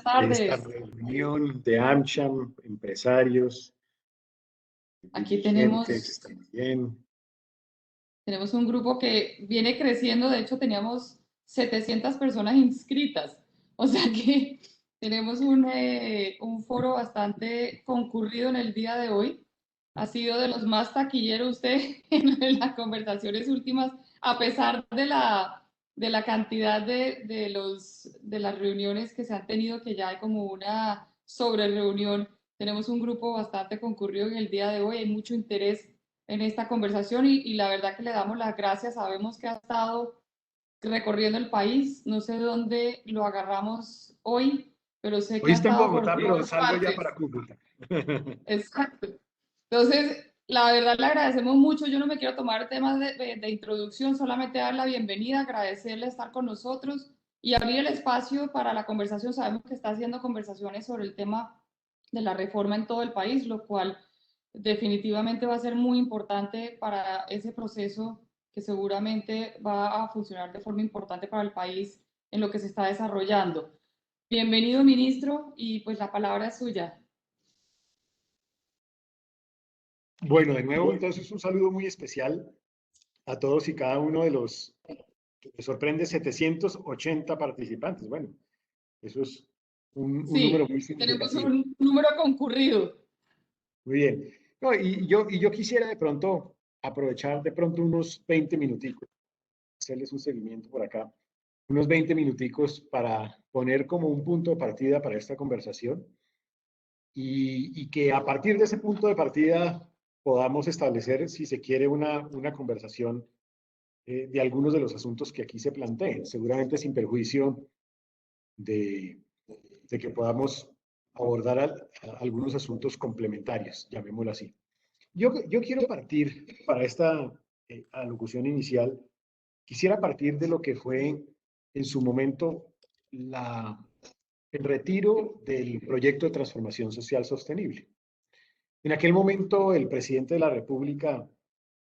de esta tardes. reunión de AmCham, empresarios, Aquí dirigentes también. tenemos un grupo que viene creciendo. De hecho, teníamos 700 personas inscritas. O sea que tenemos un foro bastante concurrido en el día de hoy. Ha sido de los más taquilleros usted en las conversaciones últimas, a pesar de la cantidad de las reuniones que se han tenido, que ya hay como una sobre reunión. Tenemos un grupo bastante concurrido en el día de hoy. Hay mucho interés en esta conversación y la verdad que le damos las gracias. Sabemos que ha estado recorriendo el país. No sé dónde lo agarramos hoy, pero sé que Hoy ha está en estado por Bogotá, pero todas salgo ya partes. para Cúcuta. Exacto. Entonces, la verdad le agradecemos mucho. Yo no me quiero tomar temas de introducción, solamente dar la bienvenida, agradecerle estar con nosotros y abrir el espacio para la conversación. Sabemos que está haciendo conversaciones sobre el tema de la reforma en todo el país, lo cual definitivamente va a ser muy importante para ese proceso que seguramente va a funcionar de forma importante para el país en lo que se está desarrollando. Bienvenido, ministro, y pues la palabra es suya. Bueno, de nuevo, entonces un saludo muy especial a todos y cada uno de los, me sorprende, 780 participantes. Bueno, eso es un número Sí, muy tenemos significativo. un número concurrido. Muy bien. No, y yo quisiera de pronto aprovechar de pronto unos 20 minuticos, hacerles un seguimiento por acá, unos 20 minuticos para poner como un punto de partida para esta conversación y que a partir de ese punto de partida podamos establecer, si se quiere, una conversación de algunos de los asuntos que aquí se planteen, seguramente sin perjuicio de, de que podamos abordar algunos asuntos complementarios, llamémoslo así. Yo quiero partir para esta alocución inicial, quisiera partir de lo que fue en su momento el retiro del proyecto de transformación social sostenible. En aquel momento el presidente de la República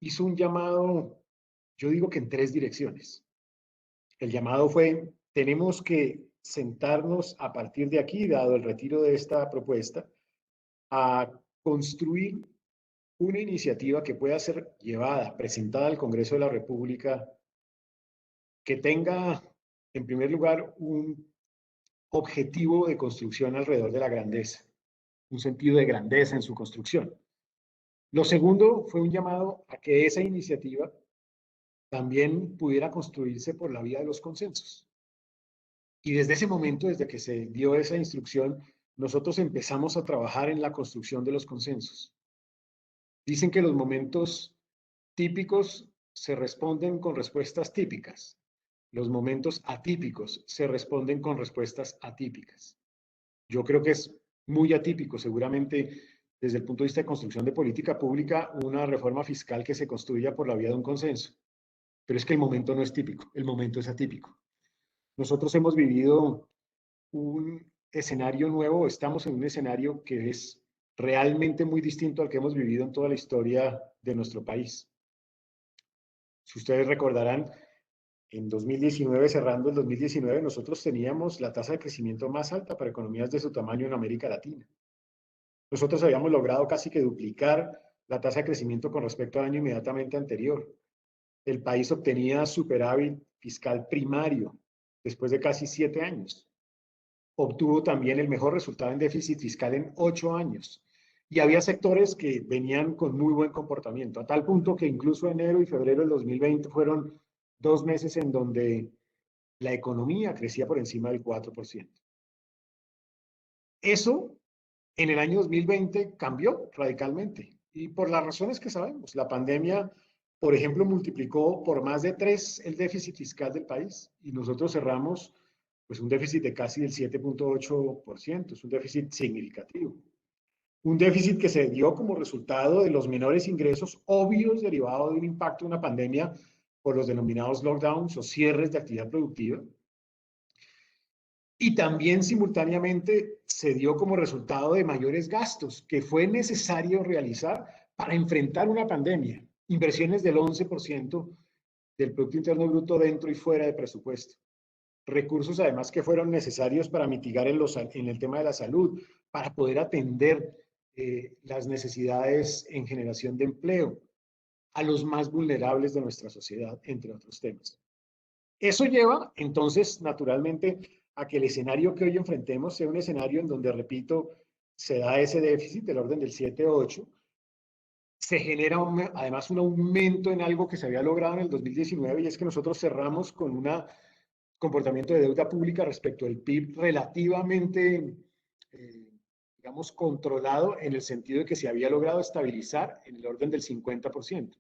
hizo un llamado, yo digo que en tres direcciones. El llamado fue, tenemos que sentarnos a partir de aquí, dado el retiro de esta propuesta, a construir una iniciativa que pueda ser llevada, presentada al Congreso de la República, que tenga, en primer lugar, un objetivo de construcción alrededor de la grandeza, un sentido de grandeza en su construcción. Lo segundo fue un llamado a que esa iniciativa también pudiera construirse por la vía de los consensos. Y desde ese momento, desde que se dio esa instrucción, nosotros empezamos a trabajar en la construcción de los consensos. Dicen que los momentos típicos se responden con respuestas típicas. Los momentos atípicos se responden con respuestas atípicas. Yo creo que es muy atípico, seguramente desde el punto de vista de construcción de política pública, una reforma fiscal que se construya por la vía de un consenso. Pero es que el momento no es típico, el momento es atípico. Nosotros hemos vivido un escenario nuevo, estamos en un escenario que es realmente muy distinto al que hemos vivido en toda la historia de nuestro país. Si ustedes recordarán, en 2019, cerrando el 2019, nosotros teníamos la tasa de crecimiento más alta para economías de su tamaño en América Latina. Nosotros habíamos logrado casi que duplicar la tasa de crecimiento con respecto al año inmediatamente anterior. El país obtenía superávit fiscal primario después de casi 7 años. Obtuvo también el mejor resultado en déficit fiscal en 8 años. Y había sectores que venían con muy buen comportamiento, a tal punto que incluso enero y febrero del 2020 fueron 2 meses en donde la economía crecía por encima del 4%. Eso en el año 2020 cambió radicalmente y por las razones que sabemos. La pandemia, por ejemplo, multiplicó por más de 3 el déficit fiscal del país y nosotros cerramos pues un déficit de casi del 7.8%, es un déficit significativo. Un déficit que se dio como resultado de los menores ingresos obvios derivados de un impacto de una pandemia por los denominados lockdowns o cierres de actividad productiva. Y también simultáneamente se dio como resultado de mayores gastos que fue necesario realizar para enfrentar una pandemia. Inversiones del 11% del Producto Interno Bruto dentro y fuera de presupuesto. recursos además que fueron necesarios para mitigar en el tema de la salud, para poder atender las necesidades en generación de empleo a los más vulnerables de nuestra sociedad, entre otros temas. Eso lleva, entonces, naturalmente, a que el escenario que hoy enfrentemos sea un escenario en donde, repito, se da ese déficit del orden del 7-8, se genera además un aumento en algo que se había logrado en el 2019 y es que nosotros cerramos con un comportamiento de deuda pública respecto al PIB relativamente, digamos, controlado en el sentido de que se había logrado estabilizar en el orden del 50%.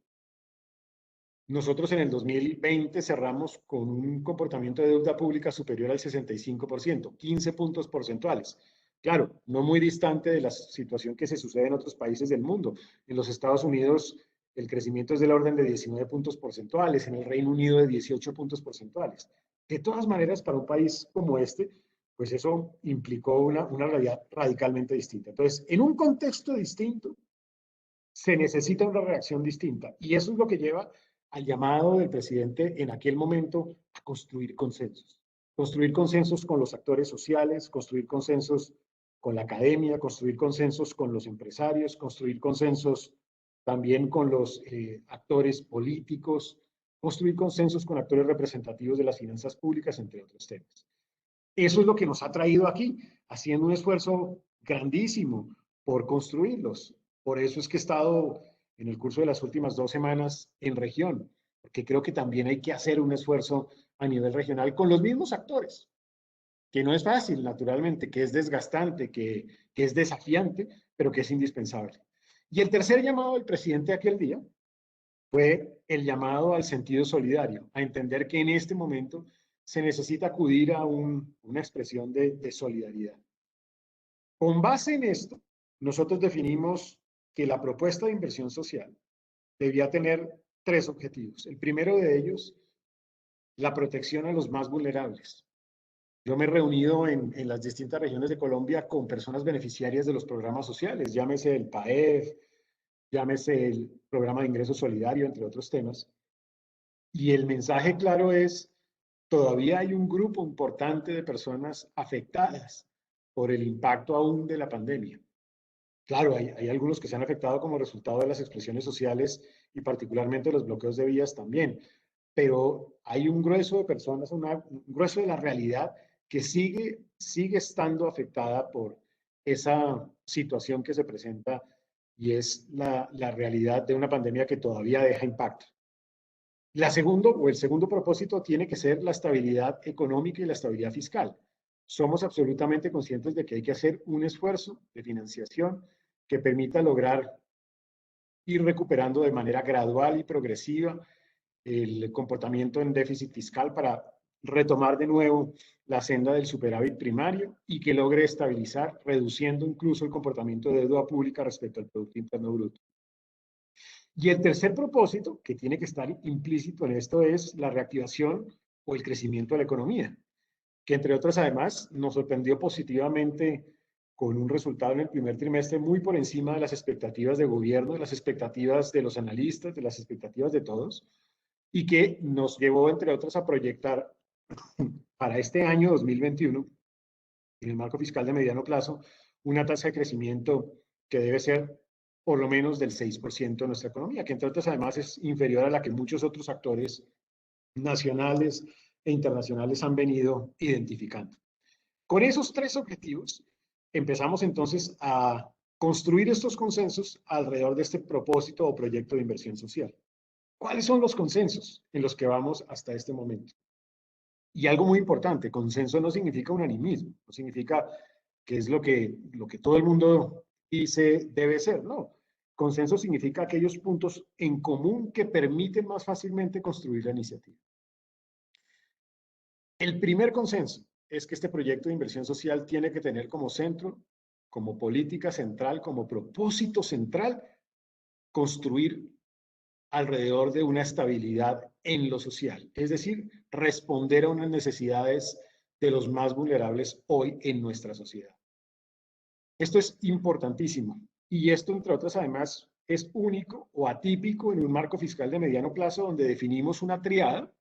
Nosotros en el 2020 cerramos con un comportamiento de deuda pública superior al 65%, 15 puntos porcentuales. Claro, no muy distante de la situación que se sucede en otros países del mundo. En los Estados Unidos el crecimiento es del orden de 19 puntos porcentuales, en el Reino Unido de 18 puntos porcentuales. De todas maneras, para un país como este, pues eso implicó una realidad radicalmente distinta. Entonces, en un contexto distinto, se necesita una reacción distinta. Y eso es lo que lleva al llamado del presidente en aquel momento a construir consensos. Construir consensos con los actores sociales, construir consensos con la academia, construir consensos con los empresarios, construir consensos también con los actores políticos, construir consensos con actores representativos de las finanzas públicas, entre otros temas. Eso es lo que nos ha traído aquí, haciendo un esfuerzo grandísimo por construirlos. Por eso es que he estado en el curso de las últimas 2 semanas en región, porque creo que también hay que hacer un esfuerzo a nivel regional con los mismos actores, que no es fácil, naturalmente, que es desgastante, que es desafiante, pero que es indispensable. Y el tercer llamado del presidente aquel día fue el llamado al sentido solidario, a entender que en este momento se necesita acudir a una expresión de solidaridad. Con base en esto, nosotros definimos que la propuesta de inversión social debía tener 3 objetivos. El primero de ellos, la protección a los más vulnerables. Yo me he reunido en las distintas regiones de Colombia con personas beneficiarias de los programas sociales, llámese el PAEF, llámese el programa de ingreso solidario, entre otros temas. Y el mensaje claro es, todavía hay un grupo importante de personas afectadas por el impacto aún de la pandemia. Claro, hay algunos que se han afectado como resultado de las expresiones sociales y particularmente los bloqueos de vías también, pero hay un grueso de personas, un grueso de la realidad que sigue estando afectada por esa situación que se presenta y es la realidad de una pandemia que todavía deja impacto. El segundo propósito tiene que ser la estabilidad económica y la estabilidad fiscal. Somos absolutamente conscientes de que hay que hacer un esfuerzo de financiación que permita lograr ir recuperando de manera gradual y progresiva el comportamiento en déficit fiscal para retomar de nuevo la senda del superávit primario y que logre estabilizar, reduciendo incluso el comportamiento de deuda pública respecto al Producto Interno Bruto. Y el tercer propósito, que tiene que estar implícito en esto, es la reactivación o el crecimiento de la economía, que entre otras además nos sorprendió positivamente con un resultado en el primer trimestre muy por encima de las expectativas de gobierno, de las expectativas de los analistas, de las expectativas de todos, y que nos llevó, entre otras, a proyectar para este año 2021, en el marco fiscal de mediano plazo, una tasa de crecimiento que debe ser por lo menos del 6% de nuestra economía, que entre otras además es inferior a la que muchos otros actores nacionales e internacionales han venido identificando. Con esos 3 objetivos, empezamos entonces a construir estos consensos alrededor de este propósito o proyecto de inversión social. ¿Cuáles son los consensos en los que vamos hasta este momento? Y algo muy importante, consenso no significa unanimismo, no significa que es lo que todo el mundo dice debe ser, no. Consenso significa aquellos puntos en común que permiten más fácilmente construir la iniciativa. El primer consenso es que este proyecto de inversión social tiene que tener como centro, como política central, como propósito central, construir alrededor de una estabilidad en lo social, es decir, responder a unas necesidades de los más vulnerables hoy en nuestra sociedad. Esto es importantísimo y esto, entre otras, además, es único o atípico en un marco fiscal de mediano plazo donde definimos una triada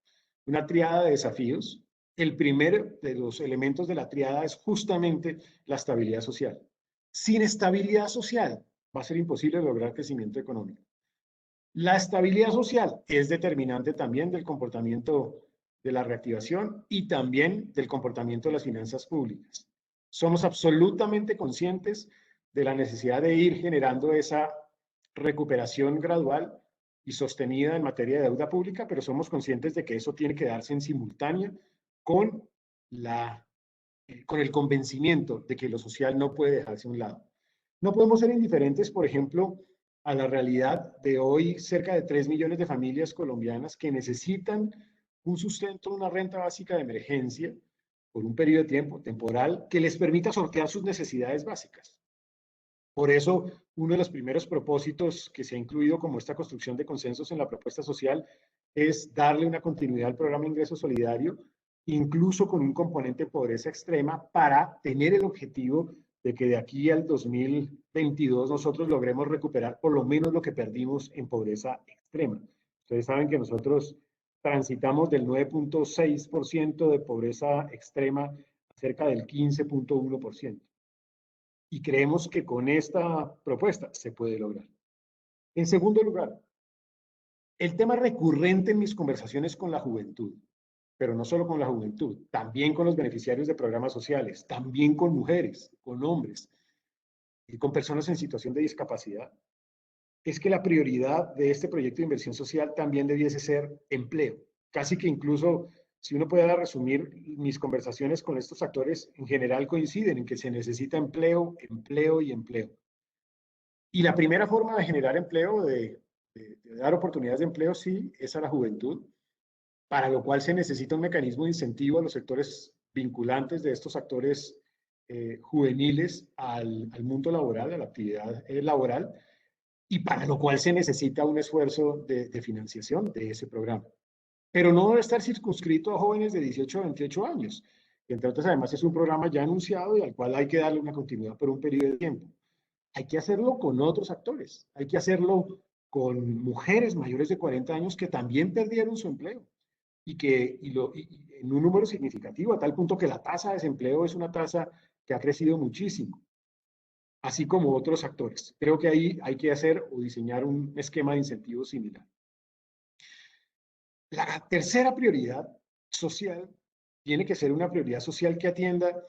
de desafíos el primer de los elementos de la triada es justamente la estabilidad social. Sin estabilidad social va a ser imposible lograr crecimiento económico. La estabilidad social es determinante también del comportamiento de la reactivación y también del comportamiento de las finanzas públicas. Somos absolutamente conscientes de la necesidad de ir generando esa recuperación gradual y sostenida en materia de deuda pública, pero somos conscientes de que eso tiene que darse en simultánea con, con el convencimiento de que lo social no puede dejarse a un lado. No podemos ser indiferentes, por ejemplo, a la realidad de hoy cerca de 3 millones de familias colombianas que necesitan un sustento, una renta básica de emergencia por un periodo de tiempo temporal que les permita sortear sus necesidades básicas. Por eso, uno de los primeros propósitos que se ha incluido como esta construcción de consensos en la propuesta social es darle una continuidad al programa Ingreso Solidario, incluso con un componente de pobreza extrema, para tener el objetivo de que de aquí al 2022 nosotros logremos recuperar por lo menos lo que perdimos en pobreza extrema. Ustedes saben que nosotros transitamos del 9.6% de pobreza extrema a cerca del 15.1%. Y creemos que con esta propuesta se puede lograr. En segundo lugar, el tema recurrente en mis conversaciones con la juventud, pero no solo con la juventud, también con los beneficiarios de programas sociales, también con mujeres, con hombres y con personas en situación de discapacidad, es que la prioridad de este proyecto de inversión social también debiese ser empleo. Casi que incluso, si uno pudiera resumir mis conversaciones con estos actores, en general coinciden en que se necesita empleo, empleo y empleo. Y la primera forma de generar empleo, de dar oportunidades de empleo, sí, es a la juventud, para lo cual se necesita un mecanismo de incentivo a los sectores vinculantes de estos actores juveniles al mundo laboral, a la actividad laboral, y para lo cual se necesita un esfuerzo de financiación de ese programa. Pero no debe estar circunscrito a jóvenes de 18 a 28 años, que entre otras además es un programa ya anunciado y al cual hay que darle una continuidad por un periodo de tiempo. Hay que hacerlo con otros actores, hay que hacerlo con mujeres mayores de 40 años que también perdieron su empleo y que en un número significativo, a tal punto que la tasa de desempleo es una tasa que ha crecido muchísimo, así como otros actores. Creo que ahí hay que hacer o diseñar un esquema de incentivos similar. La tercera prioridad social tiene que ser una prioridad social que atienda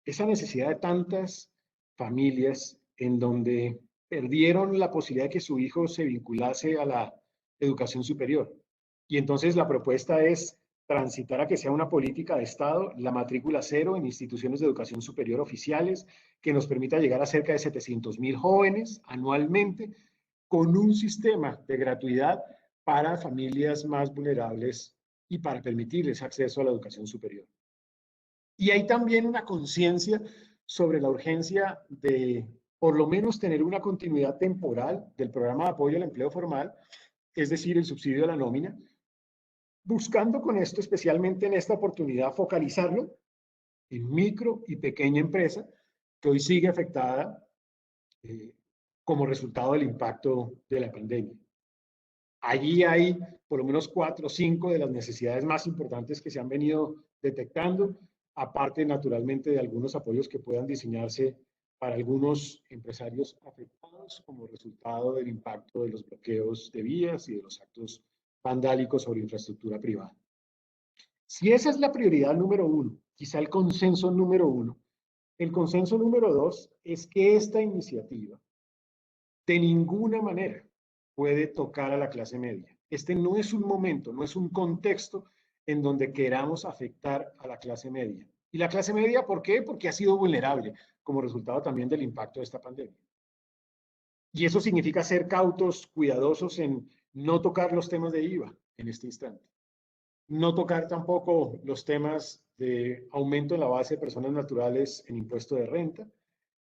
esa necesidad de tantas familias en donde perdieron la posibilidad de que su hijo se vinculase a la educación superior. Y entonces la propuesta es transitar a que sea una política de Estado, la matrícula cero en instituciones de educación superior oficiales, que nos permita llegar a cerca de 700.000 jóvenes anualmente, con un sistema de gratuidad para familias más vulnerables y para permitirles acceso a la educación superior. Y hay también una conciencia sobre la urgencia de, por lo menos, tener una continuidad temporal del programa de apoyo al empleo formal, es decir, el subsidio a la nómina, buscando con esto, especialmente en esta oportunidad, focalizarlo en micro y pequeña empresa, que hoy sigue afectada como resultado del impacto de la pandemia. Allí hay por lo menos 4 o 5 de las necesidades más importantes que se han venido detectando, aparte naturalmente de algunos apoyos que puedan diseñarse para algunos empresarios afectados como resultado del impacto de los bloqueos de vías y de los actos vandálicos sobre infraestructura privada. Si esa es la prioridad número 1, quizá el consenso número 1, el consenso número 2 es que esta iniciativa de ninguna manera puede tocar a la clase media. Este no es un momento, no es un contexto en donde queramos afectar a la clase media. ¿Y la clase media por qué? Porque ha sido vulnerable como resultado también del impacto de esta pandemia. Y eso significa ser cautos, cuidadosos en no tocar los temas de IVA en este instante. No tocar tampoco los temas de aumento en la base de personas naturales en impuesto de renta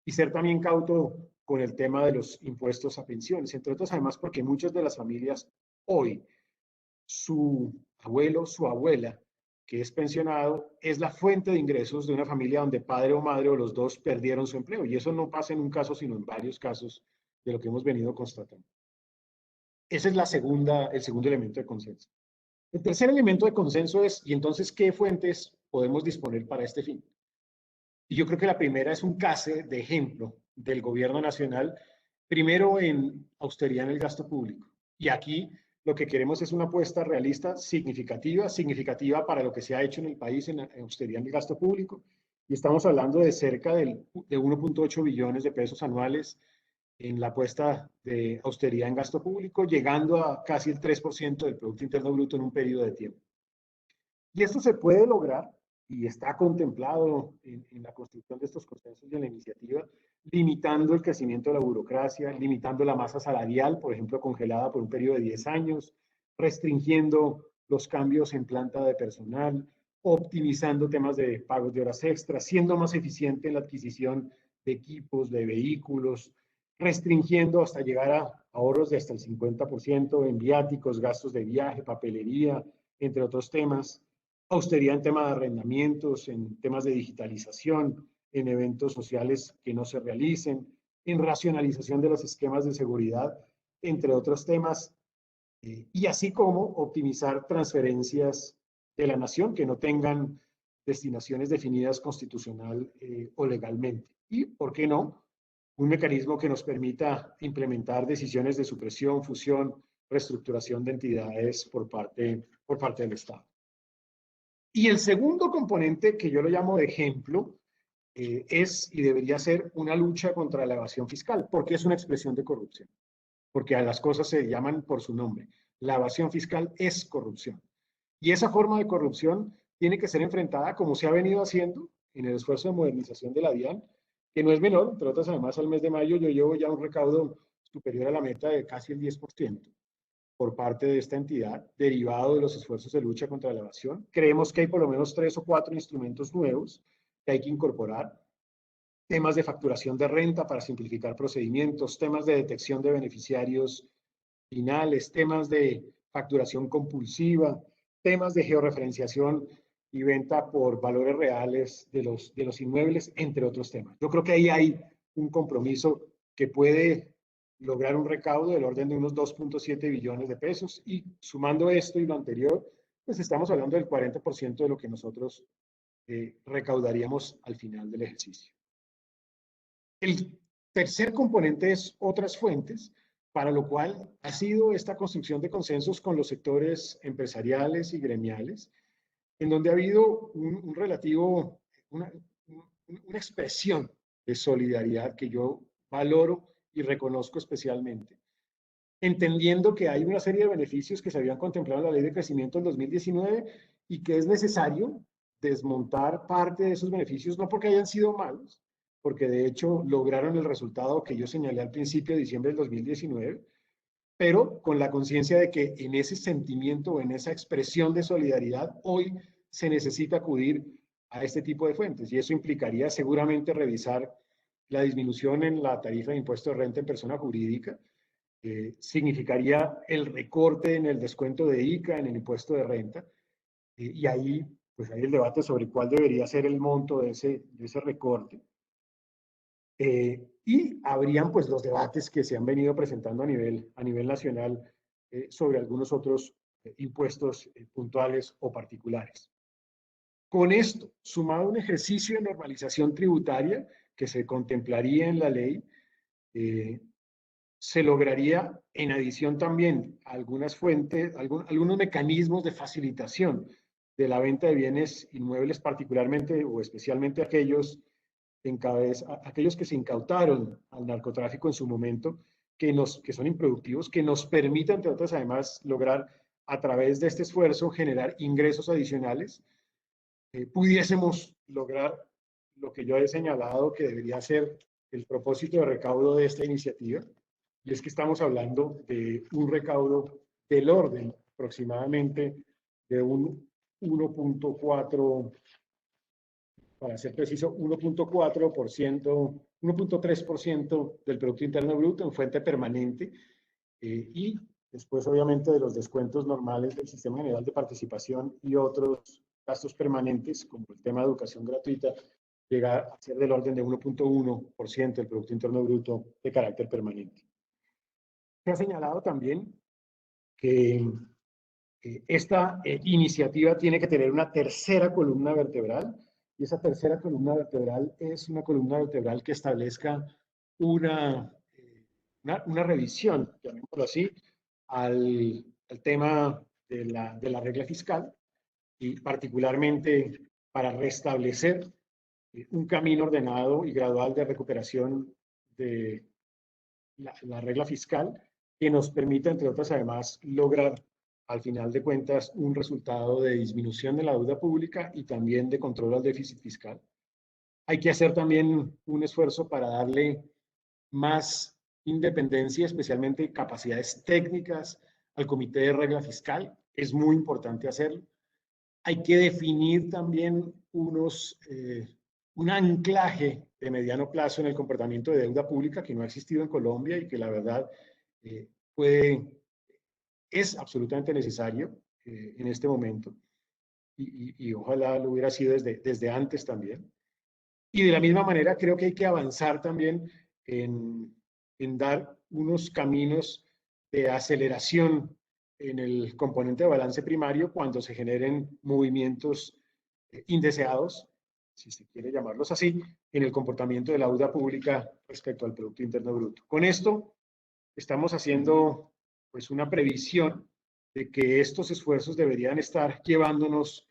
y ser también cauto con el tema de los impuestos a pensiones, entre otras además porque muchas de las familias hoy, su abuelo, su abuela, que es pensionado, es la fuente de ingresos de una familia donde padre o madre o los dos perdieron su empleo. Y eso no pasa en un caso, sino en varios casos de lo que hemos venido constatando. Ese es el segundo elemento de consenso. El tercer elemento de consenso es, ¿y entonces qué fuentes podemos disponer para este fin. Y yo creo que la primera es un case de ejemplo del gobierno nacional, primero en austeridad en el gasto público. Y aquí lo que queremos es una apuesta realista, significativa para lo que se ha hecho en el país en austeridad en el gasto público. Y estamos hablando de cerca de 1.8 billones de pesos anuales en la apuesta de austeridad en gasto público, llegando a casi el 3% del Producto Interno Bruto en un periodo de tiempo. Y esto se puede lograr y está contemplado en la construcción de estos consensos y en la iniciativa, limitando el crecimiento de la burocracia, limitando la masa salarial, por ejemplo, congelada por un periodo de 10 años, restringiendo los cambios en planta de personal, optimizando temas de pagos de horas extras, siendo más eficiente en la adquisición de equipos, de vehículos, restringiendo hasta llegar a ahorros de hasta el 50% en viáticos, gastos de viaje, papelería, entre otros temas, austeridad en temas de arrendamientos, en temas de digitalización, en eventos sociales que no se realicen, en racionalización de los esquemas de seguridad, entre otros temas, y así como optimizar transferencias de la nación que no tengan destinaciones definidas constitucional o legalmente. Y, ¿por qué no? Un mecanismo que nos permita implementar decisiones de supresión, fusión, reestructuración de entidades por parte del Estado. Y el segundo componente, que yo lo llamo de ejemplo, es y debería ser una lucha contra la evasión fiscal, porque es una expresión de corrupción, porque a las cosas se llaman por su nombre. La evasión fiscal es corrupción. Y esa forma de corrupción tiene que ser enfrentada como se ha venido haciendo en el esfuerzo de modernización de la DIAN, que no es menor, entre otras, además, al mes de mayo yo llevo ya un recaudo superior a la meta de casi el 10% por parte de esta entidad, derivado de los esfuerzos de lucha contra la evasión. Creemos que hay por lo menos 3 o 4 instrumentos nuevos que hay que incorporar. Temas de facturación de renta para simplificar procedimientos, temas de detección de beneficiarios finales, temas de facturación compulsiva, temas de georreferenciación y venta por valores reales de los inmuebles, entre otros temas. Yo creo que ahí hay un compromiso que puede lograr un recaudo del orden de unos 2.7 billones de pesos y sumando esto y lo anterior, pues estamos hablando del 40% de lo que nosotros recaudaríamos al final del ejercicio. El tercer componente es otras fuentes, para lo cual ha sido esta construcción de consensos con los sectores empresariales y gremiales, en donde ha habido un relativo, una expresión de solidaridad que yo valoro y reconozco especialmente, entendiendo que hay una serie de beneficios que se habían contemplado en la Ley de Crecimiento del 2019 y que es necesario desmontar parte de esos beneficios, no porque hayan sido malos, porque de hecho lograron el resultado que yo señalé al principio de diciembre del 2019, pero con la conciencia de que en ese sentimiento, en esa expresión de solidaridad, hoy se necesita acudir a este tipo de fuentes y eso implicaría seguramente revisar la disminución en la tarifa de impuesto de renta en persona jurídica, significaría el recorte en el descuento de ICA, en el impuesto de renta, y ahí pues hay el debate sobre cuál debería ser el monto de ese recorte. Y habrían pues los debates que se han venido presentando a nivel nacional sobre algunos otros impuestos puntuales o particulares. Con esto, sumado a un ejercicio de normalización tributaria que se contemplaría en la ley, se lograría en adición también algunas fuentes, algunos mecanismos de facilitación de la venta de bienes inmuebles, particularmente o especialmente aquellos que se incautaron al narcotráfico en su momento, que son improductivos, que nos permitan, entre otras, además, lograr a través de este esfuerzo generar ingresos adicionales, pudiésemos lograr lo que yo he señalado que debería ser el propósito de recaudo de esta iniciativa, y es que estamos hablando de un recaudo del orden aproximadamente de un 1.4, para ser preciso, 1.4%, 1.3% del Producto Interno Bruto en fuente permanente, y después obviamente de los descuentos normales del Sistema General de Participación y otros gastos permanentes, como el tema de educación gratuita, llega a ser del orden de 1.1% del Producto Interno Bruto de carácter permanente. Se ha señalado también que esta iniciativa tiene que tener una tercera columna vertebral, y esa tercera columna vertebral es una columna vertebral que establezca una, una revisión, llamémoslo así, al tema de la regla fiscal, y particularmente para restablecer un camino ordenado y gradual de recuperación de la regla fiscal que nos permita, entre otras, además, lograr al final de cuentas un resultado de disminución de la deuda pública y también de control al déficit fiscal. Hay que hacer también un esfuerzo para darle más independencia, especialmente capacidades técnicas al Comité de Regla Fiscal. Es muy importante hacerlo. Hay que definir también un anclaje de mediano plazo en el comportamiento de deuda pública que no ha existido en Colombia y que la verdad eh, es absolutamente necesario en este momento, y ojalá lo hubiera sido desde antes también. Y de la misma manera creo que hay que avanzar también en dar unos caminos de aceleración en el componente de balance primario cuando se generen movimientos indeseados, si se quiere llamarlos así, en el comportamiento de la deuda pública respecto al Producto Interno Bruto. Con esto estamos haciendo pues una previsión de que estos esfuerzos deberían estar llevándonos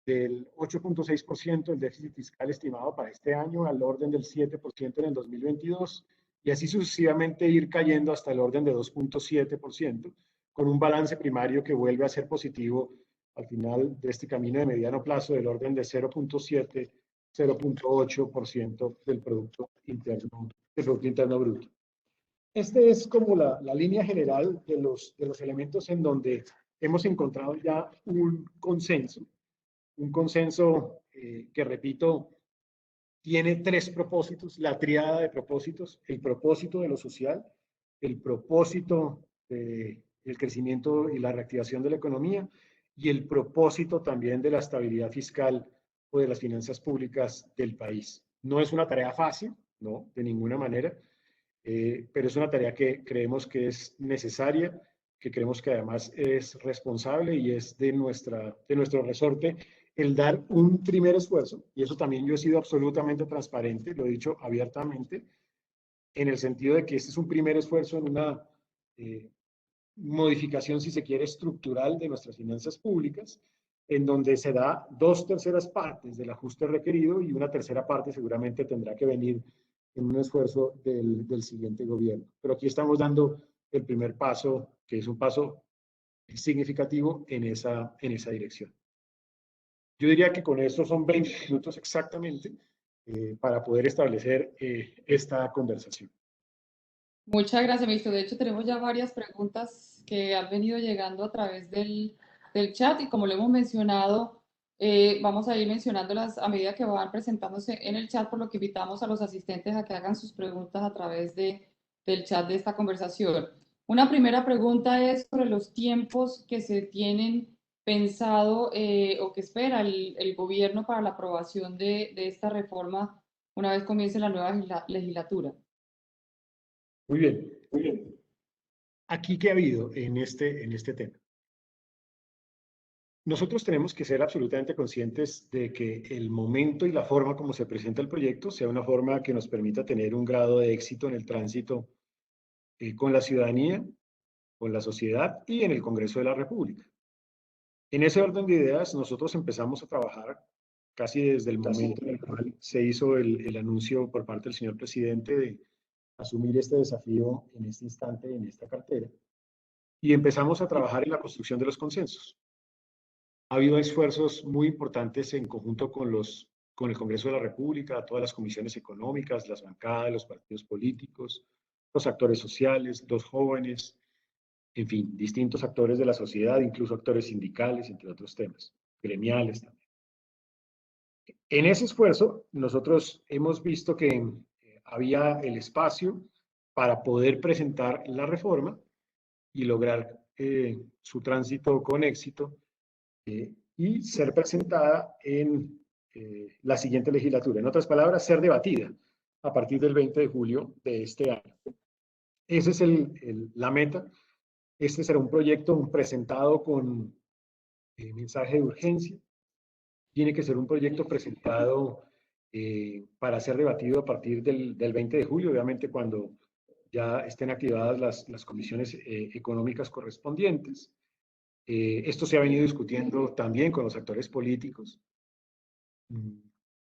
del 8.6% del déficit fiscal estimado para este año al orden del 7% en el 2022, y así sucesivamente ir cayendo hasta el orden de 2.7%, con un balance primario que vuelve a ser positivo al final de este camino de mediano plazo del orden de 0.7, 0.8% del Producto Interno Bruto. Este es como la línea general de los elementos en donde hemos encontrado ya un consenso que, repito, tiene tres propósitos, la triada de propósitos: el propósito de lo social, el propósito del crecimiento y la reactivación de la economía, y el propósito también de la estabilidad fiscal o de las finanzas públicas del país. No es una tarea fácil, no, de ninguna manera, pero es una tarea que creemos que es necesaria, que creemos que además es responsable y es de nuestro resorte el dar un primer esfuerzo, y eso también yo he sido absolutamente transparente, lo he dicho abiertamente, en el sentido de que este es un primer esfuerzo en una modificación, si se quiere, estructural de nuestras finanzas públicas, en donde se da 2/3 partes del ajuste requerido y una tercera parte seguramente tendrá que venir en un esfuerzo del siguiente gobierno. Pero aquí estamos dando el primer paso, que es un paso significativo en esa dirección. Yo diría que con esto son 20 minutos exactamente para poder establecer esta conversación. Muchas gracias, ministro. De hecho, tenemos ya varias preguntas que han venido llegando a través del chat, y como lo hemos mencionado, vamos a ir mencionándolas a medida que van presentándose en el chat, por lo que invitamos a los asistentes a que hagan sus preguntas a través del chat de esta conversación. Una primera pregunta es sobre los tiempos que se tienen pensado o que espera el gobierno para la aprobación de esta reforma una vez comience la nueva legislatura. Muy bien, muy bien. Aquí, ¿qué ha habido en este tema? Nosotros tenemos que ser absolutamente conscientes de que el momento y la forma como se presenta el proyecto sea una forma que nos permita tener un grado de éxito en el tránsito con la ciudadanía, con la sociedad y en el Congreso de la República. En ese orden de ideas, nosotros empezamos a trabajar casi desde el momento en el cual se hizo el anuncio por parte del señor presidente de asumir este desafío en este instante, en esta cartera, y empezamos a trabajar en la construcción de los consensos. Ha habido esfuerzos muy importantes en conjunto con el Congreso de la República, todas las comisiones económicas, las bancadas, los partidos políticos, los actores sociales, los jóvenes, en fin, distintos actores de la sociedad, incluso actores sindicales, entre otros temas, gremiales también. En ese esfuerzo, nosotros hemos visto que había el espacio para poder presentar la reforma y lograr su tránsito con éxito y ser presentada en la siguiente legislatura. En otras palabras, ser debatida a partir del 20 de julio de este año. Esa es la meta. Este será un proyecto presentado con mensaje de urgencia. Tiene que ser un proyecto presentado para ser debatido a partir del 20 de julio, obviamente cuando ya estén activadas las comisiones económicas correspondientes. Esto se ha venido discutiendo también con los actores políticos.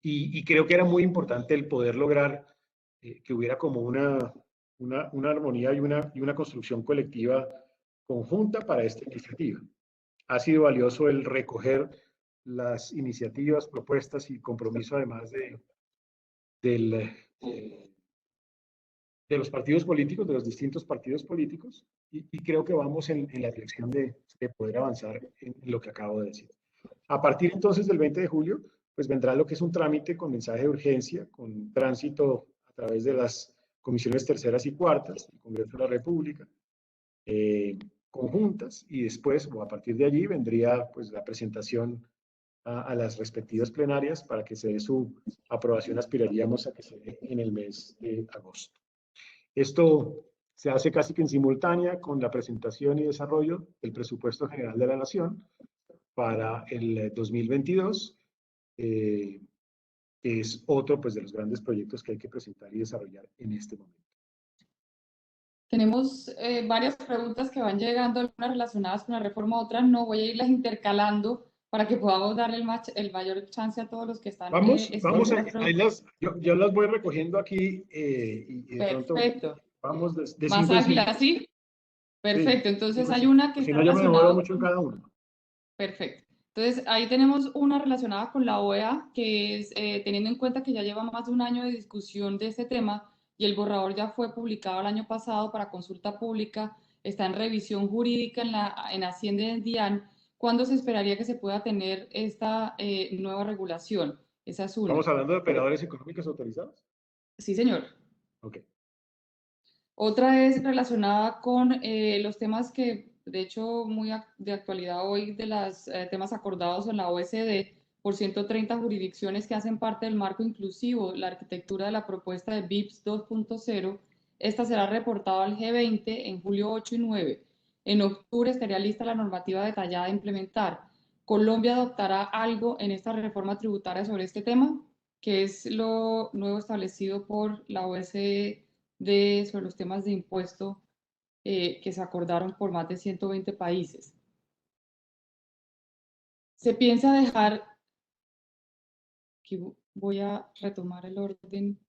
Y creo que era muy importante el poder lograr que hubiera como una armonía y una construcción colectiva conjunta para esta iniciativa. Ha sido valioso el recoger las iniciativas, propuestas y compromiso además del, de los partidos políticos, de los distintos partidos políticos, y creo que vamos en la dirección de poder avanzar en lo que acabo de decir. A partir entonces del 20 de julio, pues vendrá lo que es un trámite con mensaje de urgencia, con tránsito a través de las comisiones terceras y cuartas, el Congreso de la República, conjuntas, y después, o a partir de allí, vendría pues la presentación a las respectivas plenarias para que se dé su aprobación. Aspiraríamos a que se dé en el mes de agosto. Esto se hace casi que en simultánea con la presentación y desarrollo del presupuesto general de la Nación para el 2022, que es otro pues, de los grandes proyectos que hay que presentar y desarrollar en este momento. Tenemos varias preguntas que van llegando, algunas relacionadas con la reforma, otras no. Voy a irlas intercalando para que podamos darle el mayor chance a todos los que están. Vamos yo las voy recogiendo aquí y de Perfecto. pronto vamos de más ágil así. Perfecto. Sí, entonces sí, hay una que si está no, yo me demoro relacionada. mucho en cada uno. Perfecto. Entonces, ahí tenemos una relacionada con la OEA, que es teniendo en cuenta que ya lleva más de un año de discusión de este tema y el borrador ya fue publicado el año pasado para consulta pública, está en revisión jurídica en Hacienda y en DIAN. ¿Cuándo se esperaría que se pueda tener esta nueva regulación? Esa es una. ¿Estamos hablando de operadores económicos autorizados? Sí, señor. Ok. Otra es relacionada con los temas que, de hecho, muy de actualidad hoy, de los temas acordados en la OECD por 130 jurisdicciones que hacen parte del marco inclusivo, la arquitectura de la propuesta de BIPS 2.0. Esta será reportada al G20 en julio 8 y 9. En octubre estaría lista la normativa detallada a implementar. Colombia adoptará algo en esta reforma tributaria sobre este tema, que es lo nuevo establecido por la OECD sobre los temas de impuesto que se acordaron por más de 120 países. Se piensa dejar, aquí voy a retomar el orden,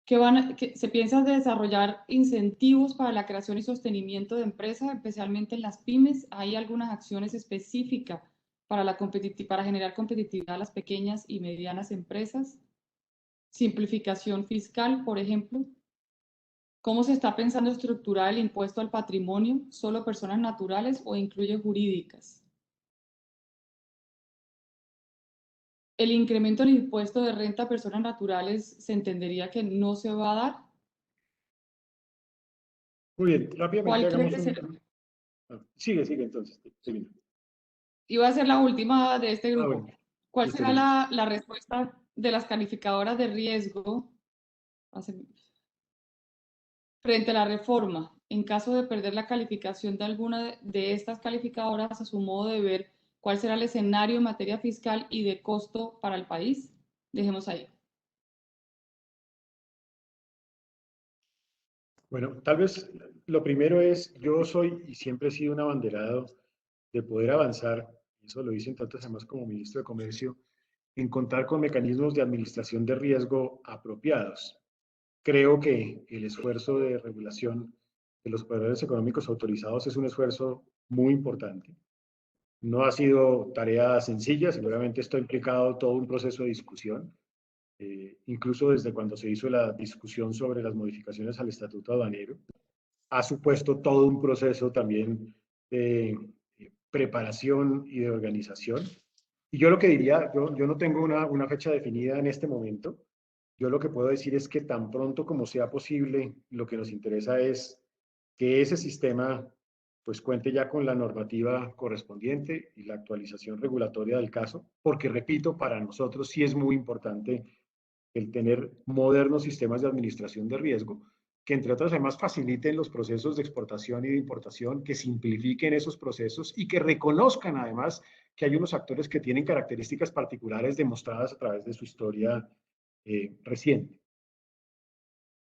que se piensa desarrollar incentivos para la creación y sostenimiento de empresas, especialmente en las pymes. Hay algunas acciones específicas para generar competitividad a las pequeñas y medianas empresas. Simplificación fiscal, por ejemplo. ¿Cómo se está pensando estructurar el impuesto al patrimonio? ¿Solo personas naturales o incluye jurídicas? El incremento del impuesto de renta a personas naturales se entendería que no se va a dar. Muy bien, rápidamente ¿Cuál hagamos cree que será? Sigue entonces. Iba a ser la última de este grupo. Bueno. ¿Cuál será la respuesta de las calificadoras de riesgo frente a la reforma? En caso de perder la calificación de alguna de estas calificadoras, a su modo de ver, ¿cuál será el escenario en materia fiscal y de costo para el país? Dejemos ahí. Bueno, tal vez lo primero es, yo soy y siempre he sido un abanderado de poder avanzar, y eso lo hice entonces además como ministro de Comercio, en contar con mecanismos de administración de riesgo apropiados. Creo que el esfuerzo de regulación de los operadores económicos autorizados es un esfuerzo muy importante. No ha sido tarea sencilla, seguramente esto ha implicado todo un proceso de discusión, incluso desde cuando se hizo la discusión sobre las modificaciones al Estatuto Aduanero. Ha supuesto todo un proceso también de preparación y de organización. Y yo lo que diría, yo no tengo una fecha definida en este momento. Yo lo que puedo decir es que tan pronto como sea posible, lo que nos interesa es que ese sistema pues cuente ya con la normativa correspondiente y la actualización regulatoria del caso, porque repito, para nosotros sí es muy importante el tener modernos sistemas de administración de riesgo que entre otras además faciliten los procesos de exportación y de importación, que simplifiquen esos procesos y que reconozcan además que hay unos actores que tienen características particulares demostradas a través de su historia reciente.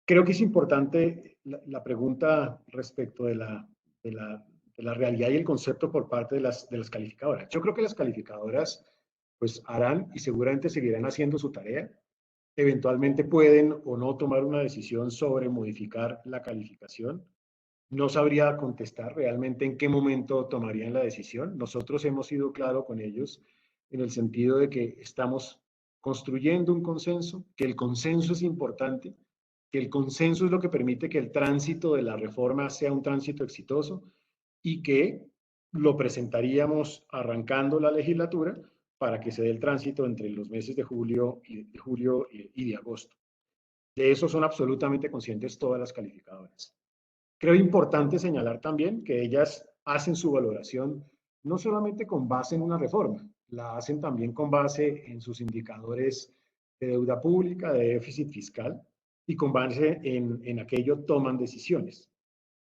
Creo que es importante la pregunta respecto de la realidad y el concepto por parte de las calificadoras. Yo creo que las calificadoras pues harán y seguramente seguirán haciendo su tarea. Eventualmente pueden o no tomar una decisión sobre modificar la calificación. No sabría contestar realmente en qué momento tomarían la decisión. Nosotros hemos sido claros con ellos en el sentido de que estamos construyendo un consenso, que el consenso es importante, que el consenso es lo que permite que el tránsito de la reforma sea un tránsito exitoso y que lo presentaríamos arrancando la legislatura para que se dé el tránsito entre los meses de julio y de agosto. De eso son absolutamente conscientes todas las calificadoras. Creo importante señalar también que ellas hacen su valoración no solamente con base en una reforma, la hacen también con base en sus indicadores de deuda pública, de déficit fiscal, y con base en aquello toman decisiones.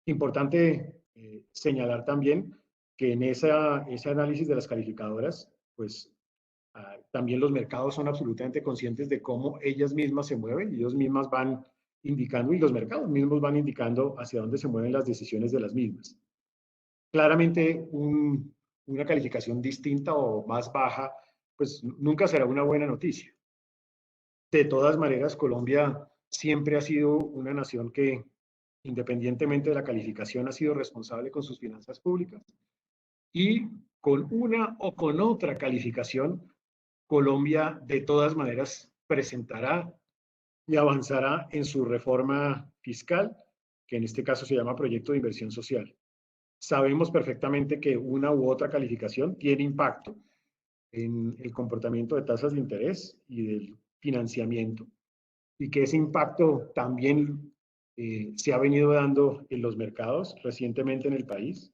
Importante señalar también que en ese análisis de las calificadoras, pues también los mercados son absolutamente conscientes de cómo ellas mismas se mueven, y ellos mismas van indicando, y los mercados mismos van indicando hacia dónde se mueven las decisiones de las mismas. Claramente, una calificación distinta o más baja, pues nunca será una buena noticia. De todas maneras, Colombia siempre ha sido una nación que, independientemente de la calificación, ha sido responsable con sus finanzas públicas, y con una o con otra calificación, Colombia de todas maneras presentará y avanzará en su reforma fiscal, que en este caso se llama Proyecto de Inversión Social. Sabemos perfectamente que una u otra calificación tiene impacto en el comportamiento de tasas de interés y del financiamiento, y que ese impacto también se ha venido dando en los mercados recientemente en el país,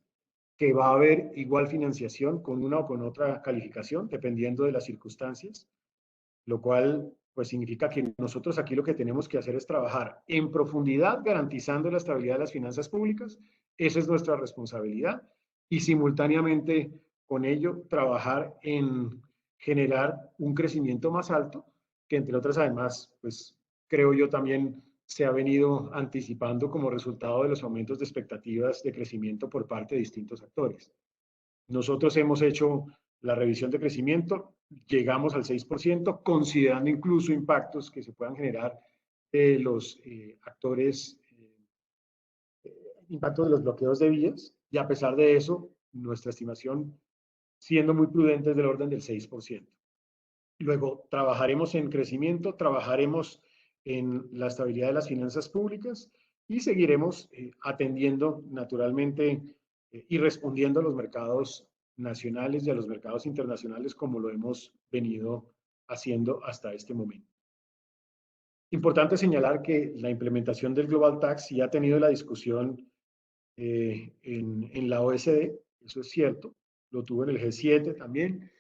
que va a haber igual financiación con una o con otra calificación, dependiendo de las circunstancias, lo cual pues significa que nosotros aquí lo que tenemos que hacer es trabajar en profundidad garantizando la estabilidad de las finanzas públicas. Esa es nuestra responsabilidad, y simultáneamente con ello trabajar en generar un crecimiento más alto, que entre otras además, pues creo yo también se ha venido anticipando como resultado de los aumentos de expectativas de crecimiento por parte de distintos actores. Nosotros hemos hecho la revisión de crecimiento, llegamos al 6%, considerando incluso impactos que se puedan generar de los actores, impactos de los bloqueos de vías, y a pesar de eso, nuestra estimación, siendo muy prudente, es del orden del 6%. Luego, trabajaremos en crecimiento, trabajaremos en la estabilidad de las finanzas públicas, y seguiremos atendiendo naturalmente y respondiendo a los mercados nacionales y a los mercados internacionales como lo hemos venido haciendo hasta este momento. Importante señalar que la implementación del Global Tax sí ha tenido la discusión en la OECD, eso es cierto, lo tuvo en el G7 también.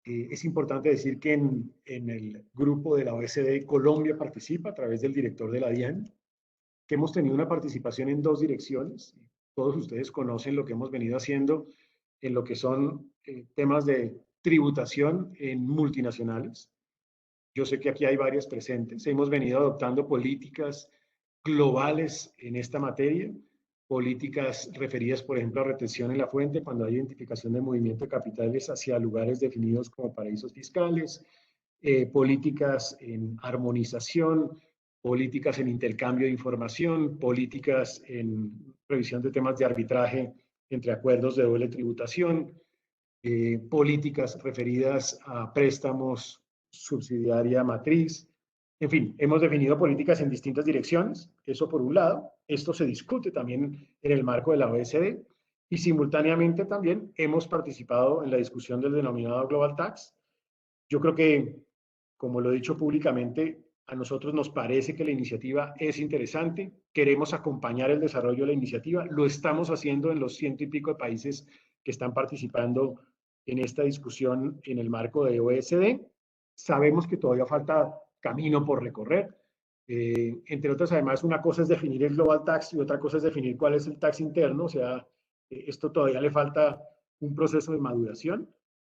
Es importante decir que en el grupo de la OECD Colombia participa a través del director de la DIAN, que hemos tenido una participación en dos direcciones. Todos ustedes conocen lo que hemos venido haciendo en lo que son temas de tributación en multinacionales. Yo sé que aquí hay varias presentes. Hemos venido adoptando políticas globales en esta materia, políticas referidas, por ejemplo, a retención en la fuente cuando hay identificación de movimiento de capitales hacia lugares definidos como paraísos fiscales, políticas en armonización, políticas en intercambio de información, políticas en revisión de temas de arbitraje entre acuerdos de doble tributación, políticas referidas a préstamos subsidiaria matriz. En fin, hemos definido políticas en distintas direcciones, eso por un lado. Esto se discute también en el marco de la OECD, y simultáneamente también hemos participado en la discusión del denominado Global Tax. Yo creo que, como lo he dicho públicamente, a nosotros nos parece que la iniciativa es interesante, queremos acompañar el desarrollo de la iniciativa, lo estamos haciendo en los 100 y pico de países que están participando en esta discusión en el marco de OECD. Sabemos que todavía falta camino por recorrer, Entre otras, además, una cosa es definir el Global Tax y otra cosa es definir cuál es el tax interno. O sea, esto todavía le falta un proceso de maduración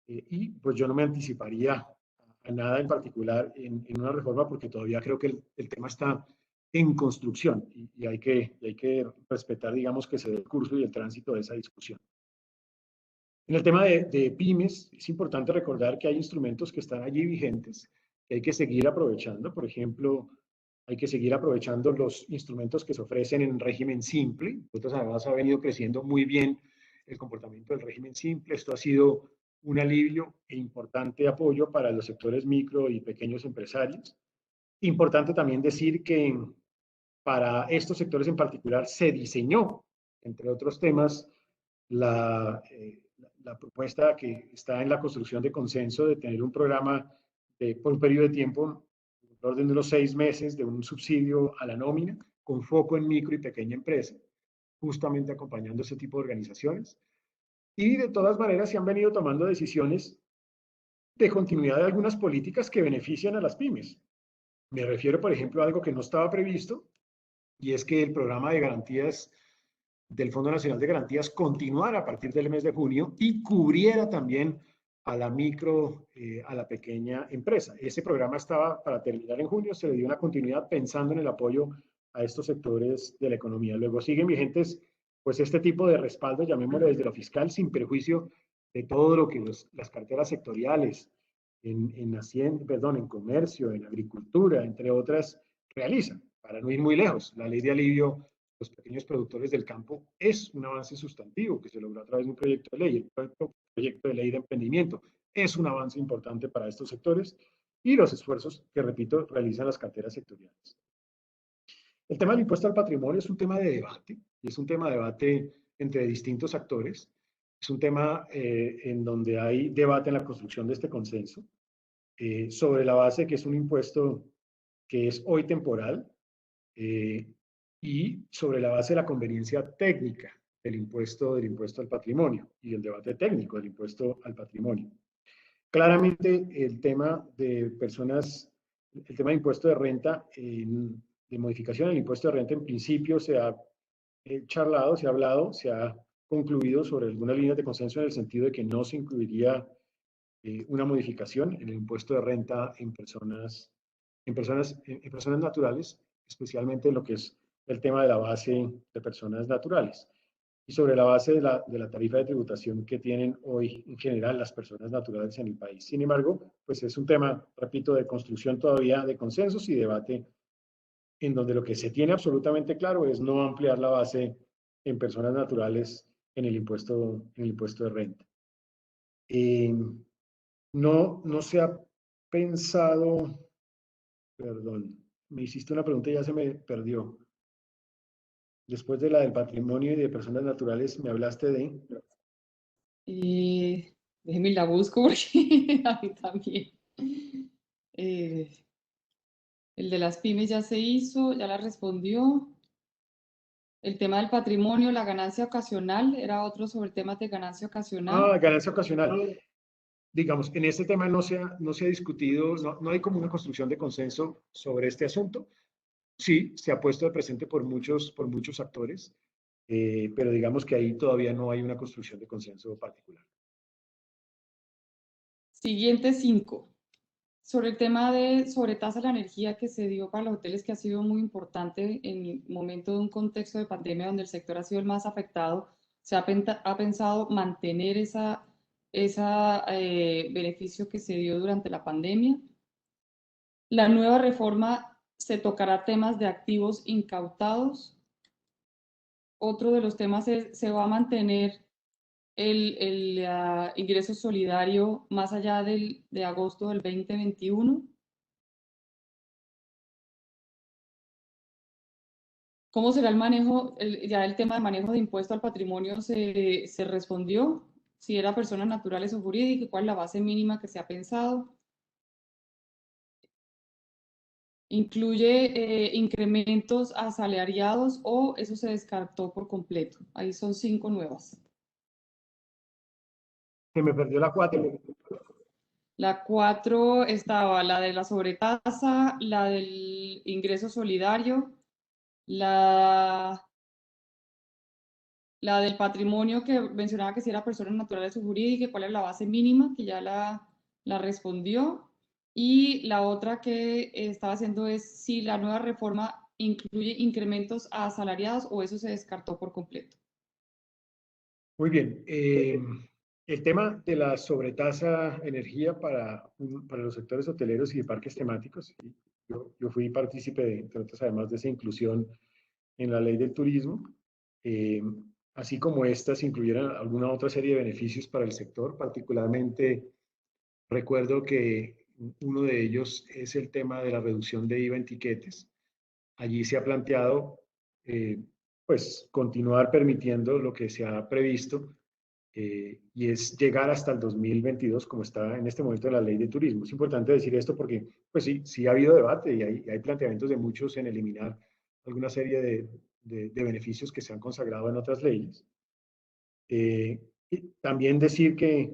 y pues yo no me anticiparía a nada en particular en una reforma porque todavía creo que el tema está en construcción y hay que respetar, digamos, que se dé el curso y el tránsito de esa discusión. En el tema de pymes, es importante recordar que hay instrumentos que están allí vigentes, que hay que seguir aprovechando. Por ejemplo, hay que seguir aprovechando los instrumentos que se ofrecen en régimen simple. Nosotros además ha venido creciendo muy bien el comportamiento del régimen simple. Esto ha sido un alivio e importante apoyo para los sectores micro y pequeños empresarios. Importante también decir que para estos sectores en particular se diseñó, entre otros temas, la propuesta que está en la construcción de consenso de tener un programa por un periodo de tiempo, en orden de unos 6 meses, de un subsidio a la nómina, con foco en micro y pequeña empresa, justamente acompañando ese tipo de organizaciones. Y de todas maneras se han venido tomando decisiones de continuidad de algunas políticas que benefician a las pymes. Me refiero, por ejemplo, a algo que no estaba previsto, y es que el programa de garantías del Fondo Nacional de Garantías continuara a partir del mes de junio y cubriera también a la micro, a la pequeña empresa. Ese programa estaba para terminar en junio, se le dio una continuidad pensando en el apoyo a estos sectores de la economía. Luego siguen vigentes, pues este tipo de respaldo, llamémoslo desde lo fiscal, sin perjuicio de todo lo que las carteras sectoriales en comercio, en agricultura, entre otras, realizan. Para no ir muy lejos, la ley de alivio a los pequeños productores del campo es un avance sustantivo que se logró a través de un proyecto de ley. El proyecto de ley de emprendimiento es un avance importante para estos sectores y los esfuerzos que, repito, realizan las carteras sectoriales. El tema del impuesto al patrimonio es un tema de debate y es un tema de debate entre distintos actores. Es un tema en donde hay debate en la construcción de este consenso sobre la base que es un impuesto que es hoy temporal y sobre la base de la conveniencia técnica del impuesto al patrimonio y el debate técnico del impuesto al patrimonio. Claramente el tema de el tema de impuesto de renta, de modificación del impuesto de renta en principio se ha charlado, se ha hablado, se ha concluido sobre algunas líneas de consenso en el sentido de que no se incluiría una modificación en el impuesto de renta en personas naturales, especialmente en lo que es el tema de la base de personas naturales y sobre la base de la tarifa de tributación que tienen hoy en general las personas naturales en el país. Sin embargo, pues es un tema, repito, de construcción todavía de consensos y debate en donde lo que se tiene absolutamente claro es no ampliar la base en personas naturales en el impuesto de renta. No se ha pensado, perdón, me hiciste una pregunta y ya se me perdió. Después de la del patrimonio y de personas naturales, me hablaste de... Déjeme la busco porque a mí también. El de las pymes ya se hizo, ya la respondió. El tema del patrimonio, la ganancia ocasional, era otro sobre el tema de ganancia ocasional. Ganancia ocasional. Digamos, en este tema no se ha discutido, no hay como una construcción de consenso sobre este asunto. Sí, se ha puesto de presente por muchos actores, pero digamos que ahí todavía no hay una construcción de consenso particular. Siguiente 5. Sobre el tema de sobretasa de la energía que se dio para los hoteles, que ha sido muy importante en el momento de un contexto de pandemia donde el sector ha sido el más afectado, se ha pensado mantener ese beneficio que se dio durante la pandemia. La nueva reforma se tocará temas de activos incautados. Otro de los temas es, se va a mantener el ingreso solidario más allá de agosto del 2021. ¿Cómo será el manejo? Ya el tema de manejo de impuesto al patrimonio se respondió. Si era personas naturales o jurídicas, cuál es la base mínima que se ha pensado. ¿Incluye incrementos asalariados o eso se descartó por completo? Ahí son 5 nuevas. Se me perdió la 4. La 4 estaba la de la sobretasa, la del ingreso solidario, la del patrimonio que mencionaba que si era persona natural o jurídica, cuál es la base mínima, que ya la respondió. Y la otra que estaba haciendo es si la nueva reforma incluye incrementos a asalariados o eso se descartó por completo. Muy bien. El tema de la sobretasa energía para los sectores hoteleros y de parques temáticos, yo fui partícipe, entre otras, además de esa inclusión en la ley del turismo, eh, así como estas incluyeran alguna otra serie de beneficios para el sector. Particularmente recuerdo que uno de ellos es el tema de la reducción de IVA en tiquetes. Allí se ha planteado pues continuar permitiendo lo que se ha previsto, y es llegar hasta el 2022 como está en este momento en la ley de turismo. Es importante decir esto porque pues sí ha habido debate y hay planteamientos de muchos en eliminar alguna serie de beneficios que se han consagrado en otras leyes. Y también decir que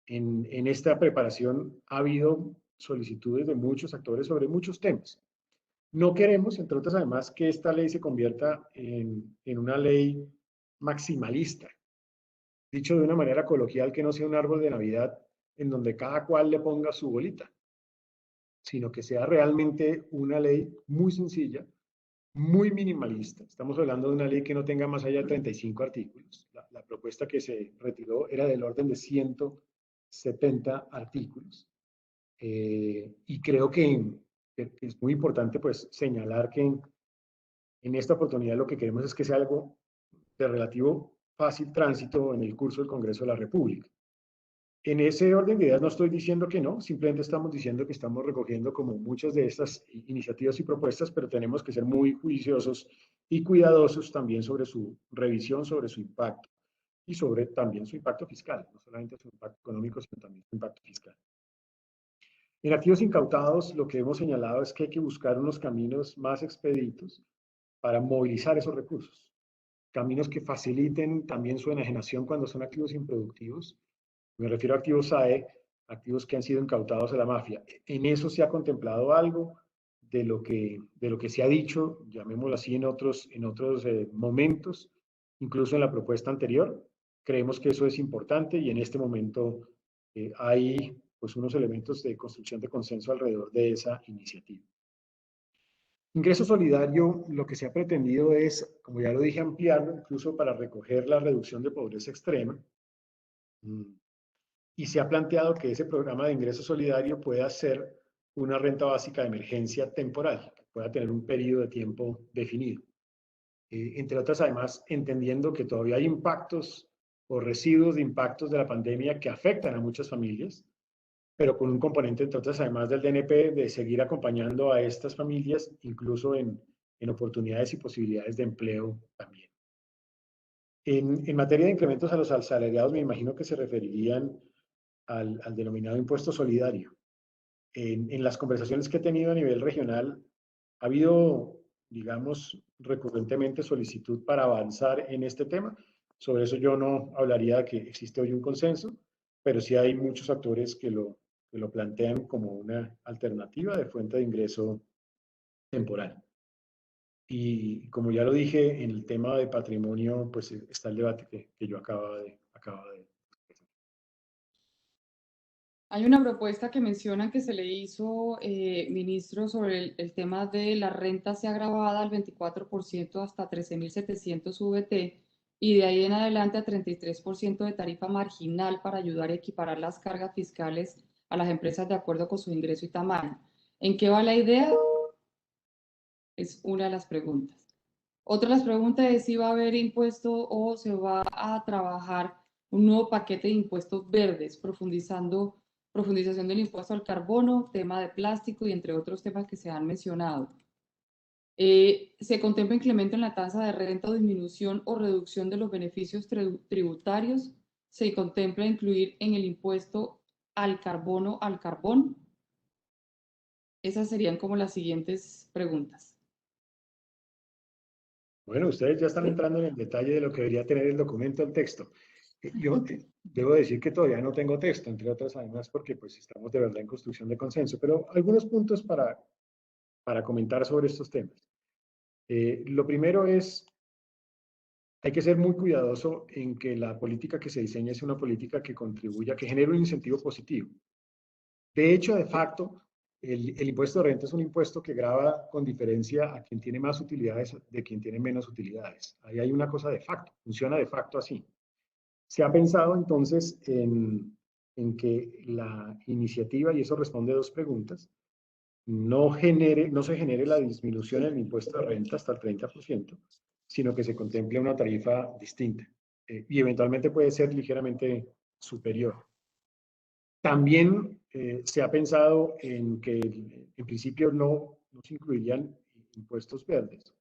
en esta preparación ha habido solicitudes de muchos actores sobre muchos temas. No queremos, entre otras, además, que esta ley se convierta en una ley maximalista. Dicho de una manera coloquial, que no sea un árbol de Navidad en donde cada cual le ponga su bolita, sino que sea realmente una ley muy sencilla, muy minimalista. Estamos hablando de una ley que no tenga más allá de 35 artículos. La propuesta que se retiró era del orden de 170 artículos. Y creo que es muy importante pues señalar que en esta oportunidad lo que queremos es que sea algo de relativo fácil tránsito en el curso del Congreso de la República. En ese orden de ideas no estoy diciendo que no, simplemente estamos diciendo que estamos recogiendo como muchas de estas iniciativas y propuestas, pero tenemos que ser muy juiciosos y cuidadosos también sobre su revisión, sobre su impacto y sobre también su impacto fiscal, no solamente su impacto económico, sino también su impacto fiscal. En activos incautados, lo que hemos señalado es que hay que buscar unos caminos más expeditos para movilizar esos recursos. Caminos que faciliten también su enajenación cuando son activos improductivos. Me refiero a activos SAE, activos que han sido incautados a la mafia. En eso se ha contemplado algo de lo que se ha dicho, llamémoslo así, en otros momentos, incluso en la propuesta anterior. Creemos que eso es importante y en este momento hay pues unos elementos de construcción de consenso alrededor de esa iniciativa. Ingreso solidario, lo que se ha pretendido es, como ya lo dije, ampliarlo incluso para recoger la reducción de pobreza extrema. Y se ha planteado que ese programa de ingreso solidario pueda ser una renta básica de emergencia temporal, que pueda tener un periodo de tiempo definido. Entre otras, además, entendiendo que todavía hay impactos o residuos de impactos de la pandemia que afectan a muchas familias, pero con un componente, entre otras, además del DNP, de seguir acompañando a estas familias, incluso en oportunidades y posibilidades de empleo también. En materia de incrementos a los asalariados, me imagino que se referirían al denominado impuesto solidario. En las conversaciones que he tenido a nivel regional, ha habido, digamos, recurrentemente solicitud para avanzar en este tema. Sobre eso yo no hablaría de que existe hoy un consenso, pero sí hay muchos actores que lo plantean como una alternativa de fuente de ingreso temporal. Y como ya lo dije, en el tema de patrimonio, pues está el debate que yo acabo de Hay una propuesta que menciona que se le hizo, ministro, sobre el tema de la renta sea agravada al 24% hasta 13.700 VT y de ahí en adelante a 33% de tarifa marginal para ayudar a equiparar las cargas fiscales a las empresas de acuerdo con su ingreso y tamaño. ¿En qué va la idea? Es una de las preguntas. Otra de las preguntas es si va a haber impuesto o se va a trabajar un nuevo paquete de impuestos verdes, profundización del impuesto al carbono, tema de plástico y entre otros temas que se han mencionado. Se contempla incremento en la tasa de renta o disminución o reducción de los beneficios tributarios. Se contempla incluir en el impuesto al carbono al carbón. Esas serían como las siguientes preguntas. Bueno, ustedes ya están entrando en el detalle de lo que debería tener el documento, el texto. Yo debo decir que todavía no tengo texto, entre otras además porque pues estamos de verdad en construcción de consenso, pero algunos puntos para para comentar sobre estos temas. Lo primero es, hay que ser muy cuidadoso en que la política que se diseñe sea una política que contribuya, que genere un incentivo positivo. De hecho, de facto, el impuesto de renta es un impuesto que grava con diferencia a quien tiene más utilidades de quien tiene menos utilidades. Ahí hay una cosa de facto, funciona de facto así. Se ha pensado entonces en que la iniciativa, y eso responde a dos preguntas, no se genere la disminución en el impuesto de renta hasta el 30%, sino que se contemple una tarifa distinta y eventualmente puede ser ligeramente superior. También se ha pensado en que en principio no se incluirían impuestos verdes.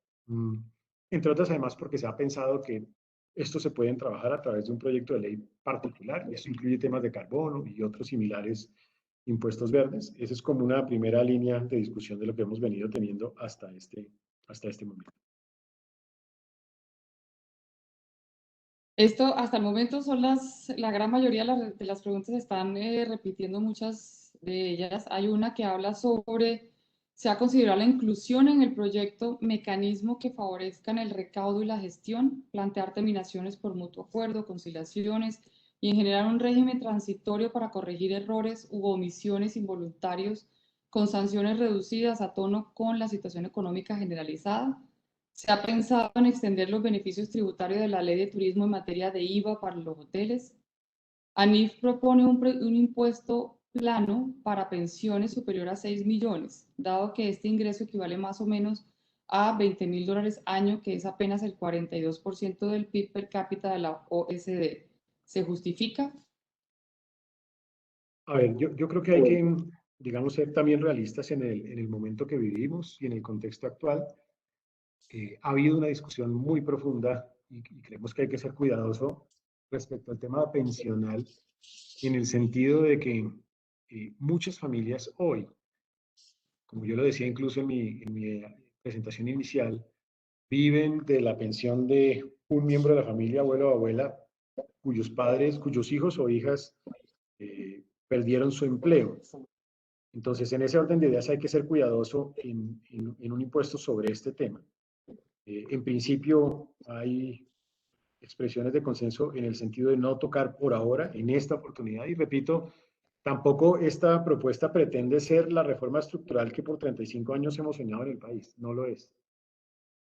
Entre otras, además, porque se ha pensado que estos se pueden trabajar a través de un proyecto de ley particular, y eso incluye temas de carbono y otros similares impuestos verdes. Esa es como una primera línea de discusión de lo que hemos venido teniendo hasta este momento. Esto hasta el momento son la gran mayoría de las preguntas están repitiendo muchas de ellas. Hay una que habla sobre, ¿se ha considerado la inclusión en el proyecto mecanismos que favorezcan el recaudo y la gestión, plantear terminaciones por mutuo acuerdo, conciliaciones y en general un régimen transitorio para corregir errores u omisiones involuntarios con sanciones reducidas a tono con la situación económica generalizada? ¿Se ha pensado en extender los beneficios tributarios de la Ley de Turismo en materia de IVA para los hoteles? ANIF propone un impuesto plano para pensiones superior a 6 millones, dado que este ingreso equivale más o menos a $20.000 año, que es apenas el 42% del PIB per cápita de la OSD. ¿Se justifica? A ver, yo creo que hay que, digamos, ser también realistas en el momento que vivimos y en el contexto actual. Ha habido una discusión muy profunda y creemos que hay que ser cuidadoso respecto al tema pensional, en el sentido de que muchas familias hoy, como yo lo decía incluso en mi presentación inicial, viven de la pensión de un miembro de la familia, abuelo o abuela, cuyos hijos o hijas perdieron su empleo. Entonces, en ese orden de ideas hay que ser cuidadoso en un impuesto sobre este tema. En principio, hay expresiones de consenso en el sentido de no tocar por ahora, en esta oportunidad, y repito, tampoco esta propuesta pretende ser la reforma estructural que por 35 años hemos soñado en el país, no lo es.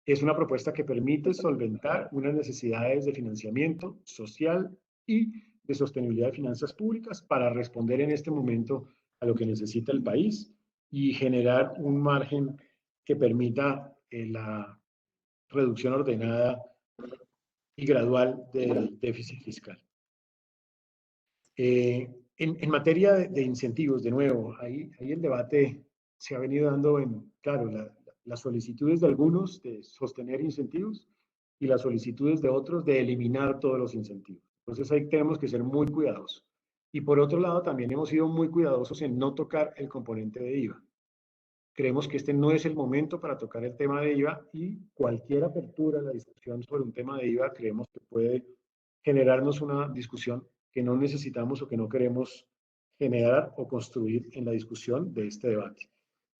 Es una propuesta que permite solventar unas necesidades de financiamiento social y de sostenibilidad de finanzas públicas para responder en este momento a lo que necesita el país y generar un margen que permita la reducción ordenada y gradual del déficit fiscal. En materia de incentivos, de nuevo, ahí el debate se ha venido dando claro, las solicitudes de algunos de sostener incentivos y las solicitudes de otros de eliminar todos los incentivos. Entonces ahí tenemos que ser muy cuidadosos. Y por otro lado, también hemos sido muy cuidadosos en no tocar el componente de IVA. Creemos que este no es el momento para tocar el tema de IVA y cualquier apertura a la discusión sobre un tema de IVA creemos que puede generarnos una discusión que no necesitamos o que no queremos generar o construir en la discusión de este debate.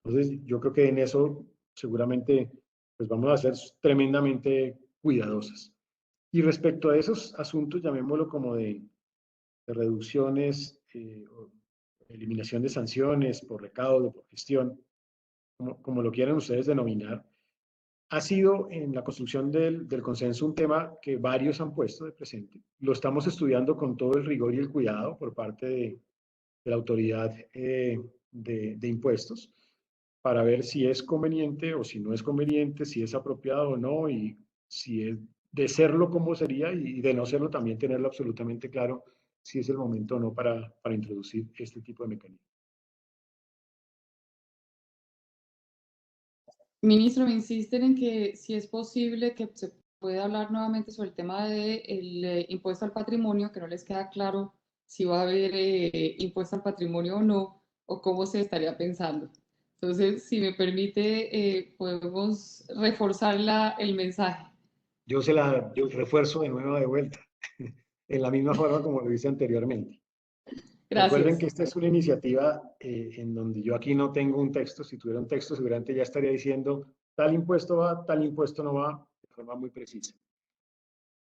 Entonces, yo creo que en eso seguramente pues vamos a ser tremendamente cuidadosas. Y respecto a esos asuntos, llamémoslo como de reducciones, eliminación de sanciones por recaudo, por gestión, como lo quieran ustedes denominar, ha sido en la construcción del consenso un tema que varios han puesto de presente. Lo estamos estudiando con todo el rigor y el cuidado por parte de la autoridad de impuestos para ver si es conveniente o si no es conveniente, si es apropiado o no, y si es de serlo, cómo sería, y de no serlo también tenerlo absolutamente claro si es el momento o no para introducir este tipo de mecanismos. Ministro, me insisten en que si es posible que se pueda hablar nuevamente sobre el tema del impuesto al patrimonio, que no les queda claro si va a haber impuesto al patrimonio o no, o cómo se estaría pensando. Entonces, si me permite, podemos reforzar el mensaje. Yo se la refuerzo de nuevo de vuelta, en la misma forma como lo hice anteriormente. Recuerden que Gracias. esta es una iniciativa en donde yo aquí no tengo un texto. Si tuviera un texto, seguramente ya estaría diciendo tal impuesto va, tal impuesto no va, de forma muy precisa.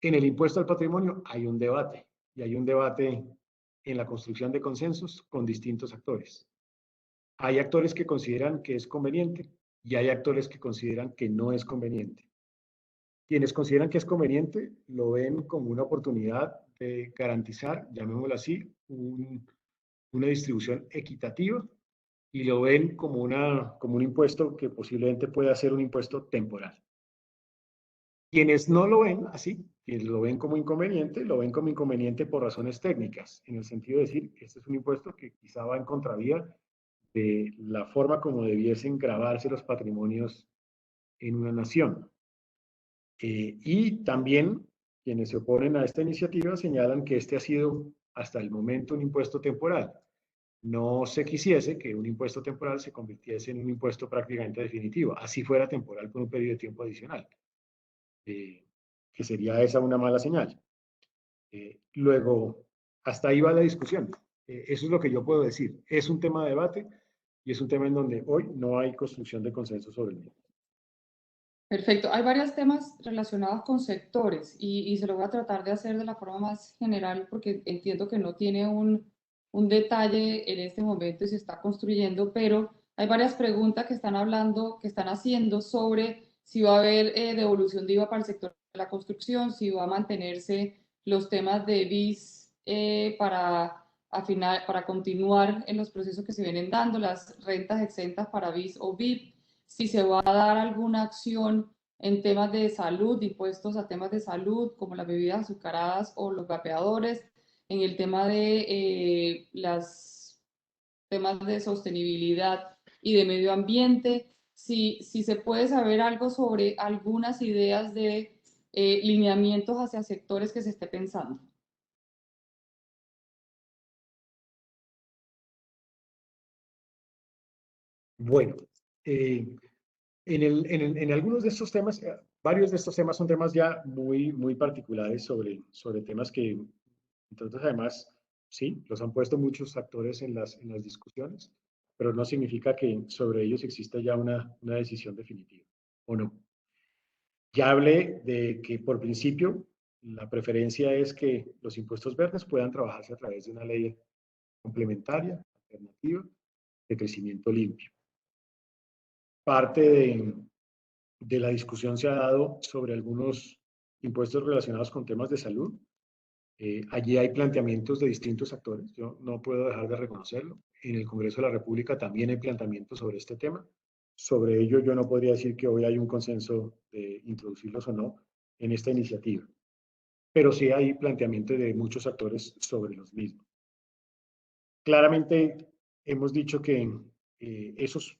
En el impuesto al patrimonio hay un debate, y hay un debate en la construcción de consensos con distintos actores. Hay actores que consideran que es conveniente y hay actores que consideran que no es conveniente. Quienes consideran que es conveniente lo ven como una oportunidad de garantizar, llamémoslo así, una distribución equitativa y lo ven como un impuesto que posiblemente pueda ser un impuesto temporal. Quienes no lo ven así, quienes lo ven como inconveniente, lo ven como inconveniente por razones técnicas, en el sentido de decir, este es un impuesto que quizá va en contravía de la forma como debiesen gravarse los patrimonios en una nación. Y también quienes se oponen a esta iniciativa señalan que este ha sido hasta el momento un impuesto temporal. No se quisiese que un impuesto temporal se convirtiese en un impuesto prácticamente definitivo, así fuera temporal por un periodo de tiempo adicional, que sería esa una mala señal. Luego, hasta ahí va la discusión. Eso es lo que yo puedo decir. Es un tema de debate y es un tema en donde hoy no hay construcción de consenso sobre el mismo. Perfecto. Hay varios temas relacionados con sectores y se lo voy a tratar de hacer de la forma más general porque entiendo que no tiene un detalle en este momento y se está construyendo, pero hay varias preguntas que están hablando, que están haciendo sobre si va a haber devolución de IVA para el sector de la construcción, si va a mantenerse los temas de BIS para afinar, para continuar en los procesos que se vienen dando, las rentas exentas para BIS o BIP, si se va a dar alguna acción en temas de salud, impuestos a temas de salud, como las bebidas azucaradas o los vapeadores, en el tema de los temas de sostenibilidad y de medio ambiente, si se puede saber algo sobre algunas ideas de lineamientos hacia sectores que se esté pensando. Bueno, en algunos de estos temas, varios de estos temas son temas ya muy particulares sobre temas que, entonces, además, sí, los han puesto muchos actores en las discusiones, pero no significa que sobre ellos exista ya una decisión definitiva, ¿o no? Ya hablé de que, por principio, la preferencia es que los impuestos verdes puedan trabajarse a través de una ley complementaria, alternativa, de crecimiento limpio. Parte de la discusión se ha dado sobre algunos impuestos relacionados con temas de salud. Allí hay planteamientos de distintos actores, yo no puedo dejar de reconocerlo. En el Congreso de la República también hay planteamientos sobre este tema. Sobre ello yo no podría decir que hoy hay un consenso de introducirlos o no en esta iniciativa, pero sí hay planteamientos de muchos actores sobre los mismos. Claramente hemos dicho que esos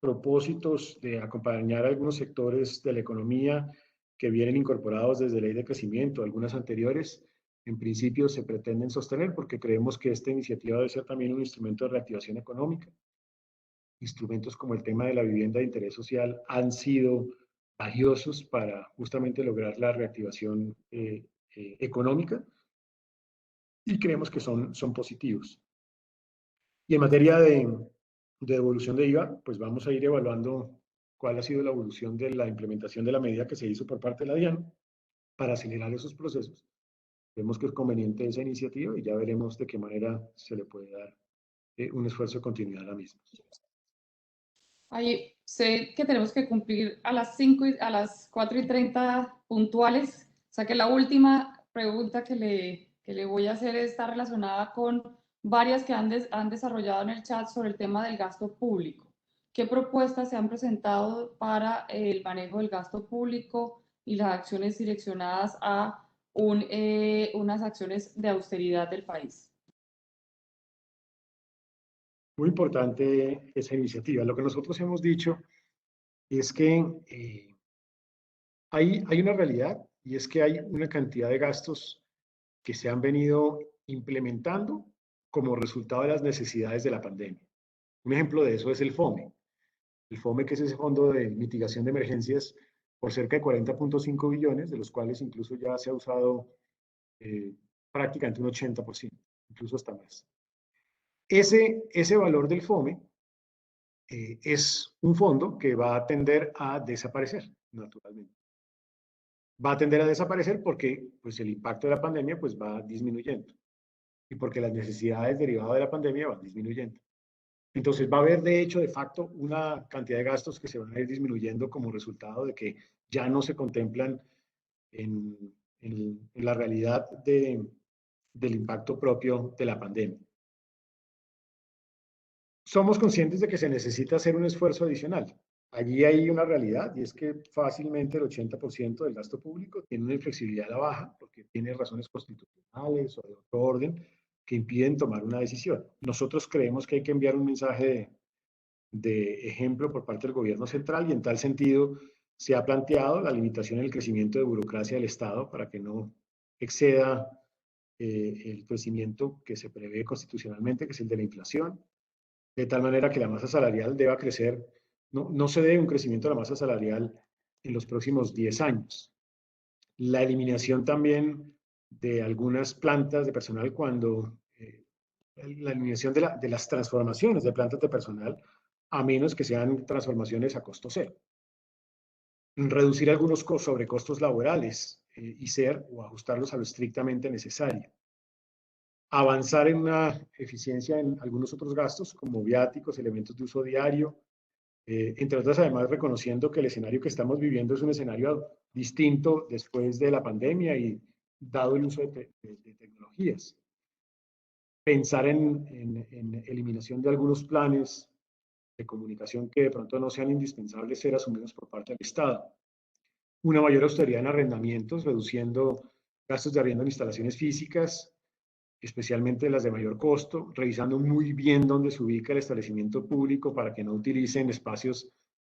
propósitos de acompañar a algunos sectores de la economía que vienen incorporados desde ley de crecimiento, algunas anteriores, en principio se pretenden sostener porque creemos que esta iniciativa debe ser también un instrumento de reactivación económica. Instrumentos como el tema de la vivienda de interés social han sido valiosos para justamente lograr la reactivación económica y creemos que son positivos. Y en materia de devolución de IVA, pues vamos a ir evaluando cuál ha sido la evolución de la implementación de la medida que se hizo por parte de la DIAN para acelerar esos procesos. Vemos que es conveniente esa iniciativa y ya veremos de qué manera se le puede dar un esfuerzo de continuidad a la misma. Ahí sé que tenemos que cumplir a las 5 a las 4:30 puntuales. O sea que la última pregunta que le voy a hacer está relacionada con varias que han desarrollado en el chat sobre el tema del gasto público. ¿Qué propuestas se han presentado para el manejo del gasto público y las acciones direccionadas a unas acciones de austeridad del país? Muy importante esa iniciativa. Lo que nosotros hemos dicho es que hay una realidad y es que hay una cantidad de gastos que se han venido implementando como resultado de las necesidades de la pandemia. Un ejemplo de eso es el FOME. El FOME, que es ese fondo de mitigación de emergencias, por cerca de 40.5 billones, de los cuales incluso ya se ha usado prácticamente un 80%, incluso hasta más. Ese valor del FOME es un fondo que va a tender a desaparecer, naturalmente. Va a tender a desaparecer porque pues, el impacto de la pandemia pues, va disminuyendo y porque las necesidades derivadas de la pandemia van disminuyendo. Entonces va a haber de hecho, de facto, una cantidad de gastos que se van a ir disminuyendo como resultado de que ya no se contemplan en la realidad del impacto propio de la pandemia. Somos conscientes de que se necesita hacer un esfuerzo adicional. Allí hay una realidad y es que fácilmente el 80% del gasto público tiene una inflexibilidad a la baja porque tiene razones constitucionales o de otro orden que impiden tomar una decisión. Nosotros creemos que hay que enviar un mensaje de ejemplo por parte del gobierno central y en tal sentido se ha planteado la limitación en el crecimiento de burocracia del Estado para que no exceda el crecimiento que se prevé constitucionalmente, que es el de la inflación, de tal manera que la masa salarial deba crecer, no se dé un crecimiento de la masa salarial en los próximos 10 años. La eliminación también de algunas plantas de personal cuando la eliminación de las transformaciones de plantas de personal, a menos que sean transformaciones a costo cero. Reducir algunos sobrecostos laborales y ser o ajustarlos a lo estrictamente necesario. Avanzar en una eficiencia en algunos otros gastos, como viáticos, elementos de uso diario, entre otras, además, reconociendo que el escenario que estamos viviendo es un escenario distinto después de la pandemia y dado el uso de tecnologías. Pensar en eliminación de algunos planes de comunicación que de pronto no sean indispensables ser asumidos por parte del Estado. Una mayor austeridad en arrendamientos, reduciendo gastos de arriendo en instalaciones físicas, especialmente las de mayor costo, revisando muy bien dónde se ubica el establecimiento público para que no utilicen espacios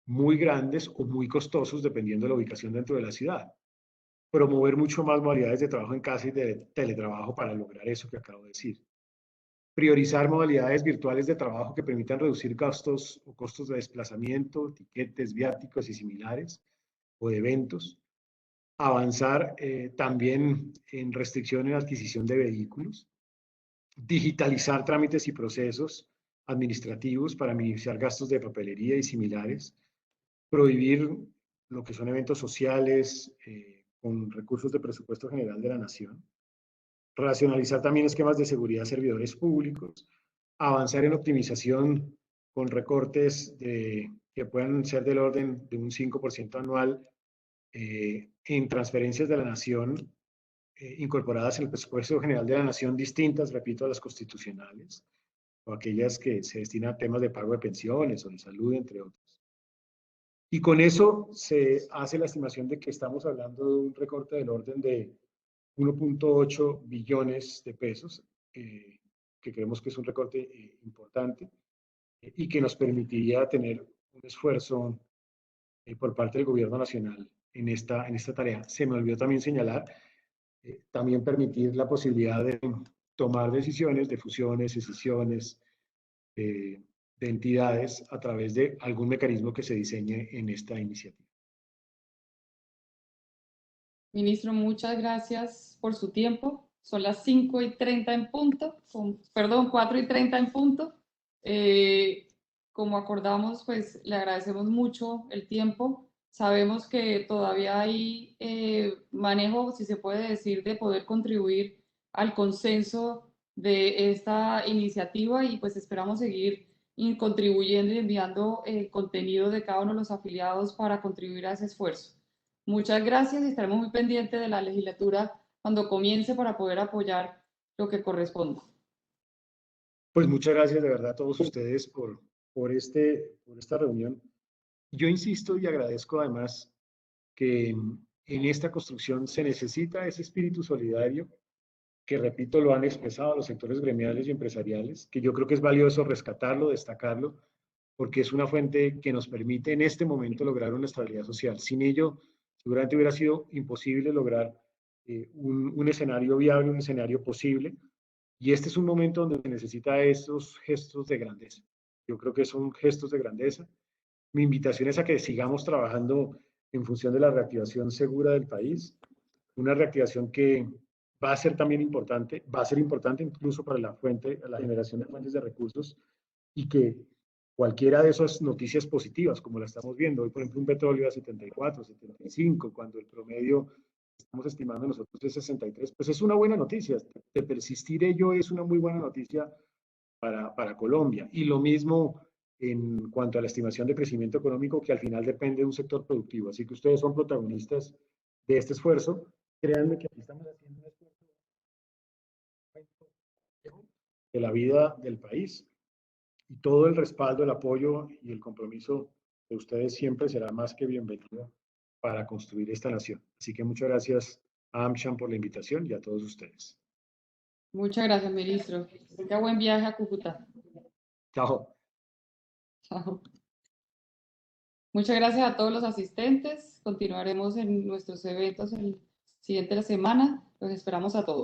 muy grandes o muy costosos dependiendo de la ubicación dentro de la ciudad. Promover mucho más modalidades de trabajo en casa y de teletrabajo para lograr eso que acabo de decir. Priorizar modalidades virtuales de trabajo que permitan reducir gastos o costos de desplazamiento, tiquetes, viáticos y similares, o de eventos. Avanzar también en restricción en adquisición de vehículos. Digitalizar trámites y procesos administrativos para minimizar gastos de papelería y similares. Prohibir lo que son eventos sociales con recursos de presupuesto general de la nación. Racionalizar también esquemas de seguridad de servidores públicos, avanzar en optimización con recortes que puedan ser del orden de un 5% anual en transferencias de la nación incorporadas en el presupuesto general de la nación distintas, repito, a las constitucionales, o aquellas que se destinan a temas de pago de pensiones o de salud, entre otros. Y con eso se hace la estimación de que estamos hablando de un recorte del orden de 1.8 billones de pesos, que creemos que es un recorte importante y que nos permitiría tener un esfuerzo por parte del gobierno nacional en esta tarea. Se me olvidó también señalar, también permitir la posibilidad de tomar decisiones de fusiones, escisiones de entidades a través de algún mecanismo que se diseñe en esta iniciativa. Ministro, muchas gracias por su tiempo. Son las 5:30 en punto, perdón, 4:30 en punto. Como acordamos, pues le agradecemos mucho el tiempo. Sabemos que todavía hay manejo, si se puede decir, de poder contribuir al consenso de esta iniciativa y pues esperamos seguir contribuyendo y enviando contenido de cada uno de los afiliados para contribuir a ese esfuerzo. Muchas gracias y estaremos muy pendientes de la legislatura cuando comience para poder apoyar lo que corresponda. Pues muchas gracias de verdad a todos ustedes por esta reunión. Yo insisto y agradezco además que en esta construcción se necesita ese espíritu solidario que, repito, lo han expresado los sectores gremiales y empresariales, que yo creo que es valioso rescatarlo, destacarlo, porque es una fuente que nos permite en este momento lograr una estabilidad social. Sin ello, seguramente hubiera sido imposible lograr un escenario viable, un escenario posible, y este es un momento donde se necesita esos gestos de grandeza. Yo creo que son gestos de grandeza. Mi invitación es a que sigamos trabajando en función de la reactivación segura del país, una reactivación que va a ser también importante, va a ser importante incluso para la generación de fuentes de recursos y que cualquiera de esas noticias positivas, como la estamos viendo, hoy por ejemplo un petróleo a 74, 75, cuando el promedio estamos estimando nosotros es 63, pues es una buena noticia. De persistir ello es una muy buena noticia para Colombia. Y lo mismo en cuanto a la estimación de crecimiento económico, que al final depende de un sector productivo. Así que ustedes son protagonistas de este esfuerzo. Créanme que aquí estamos haciendo un esfuerzo de la vida del país y todo el respaldo, el apoyo y el compromiso de ustedes siempre será más que bienvenido para construir esta nación. Así que muchas gracias a AmCham por la invitación y a todos ustedes. Muchas gracias, ministro. Tenga buen viaje a Cúcuta. Chao. Chao. Muchas gracias a todos los asistentes. Continuaremos en nuestros eventos el siguiente de la semana. Los esperamos a todos.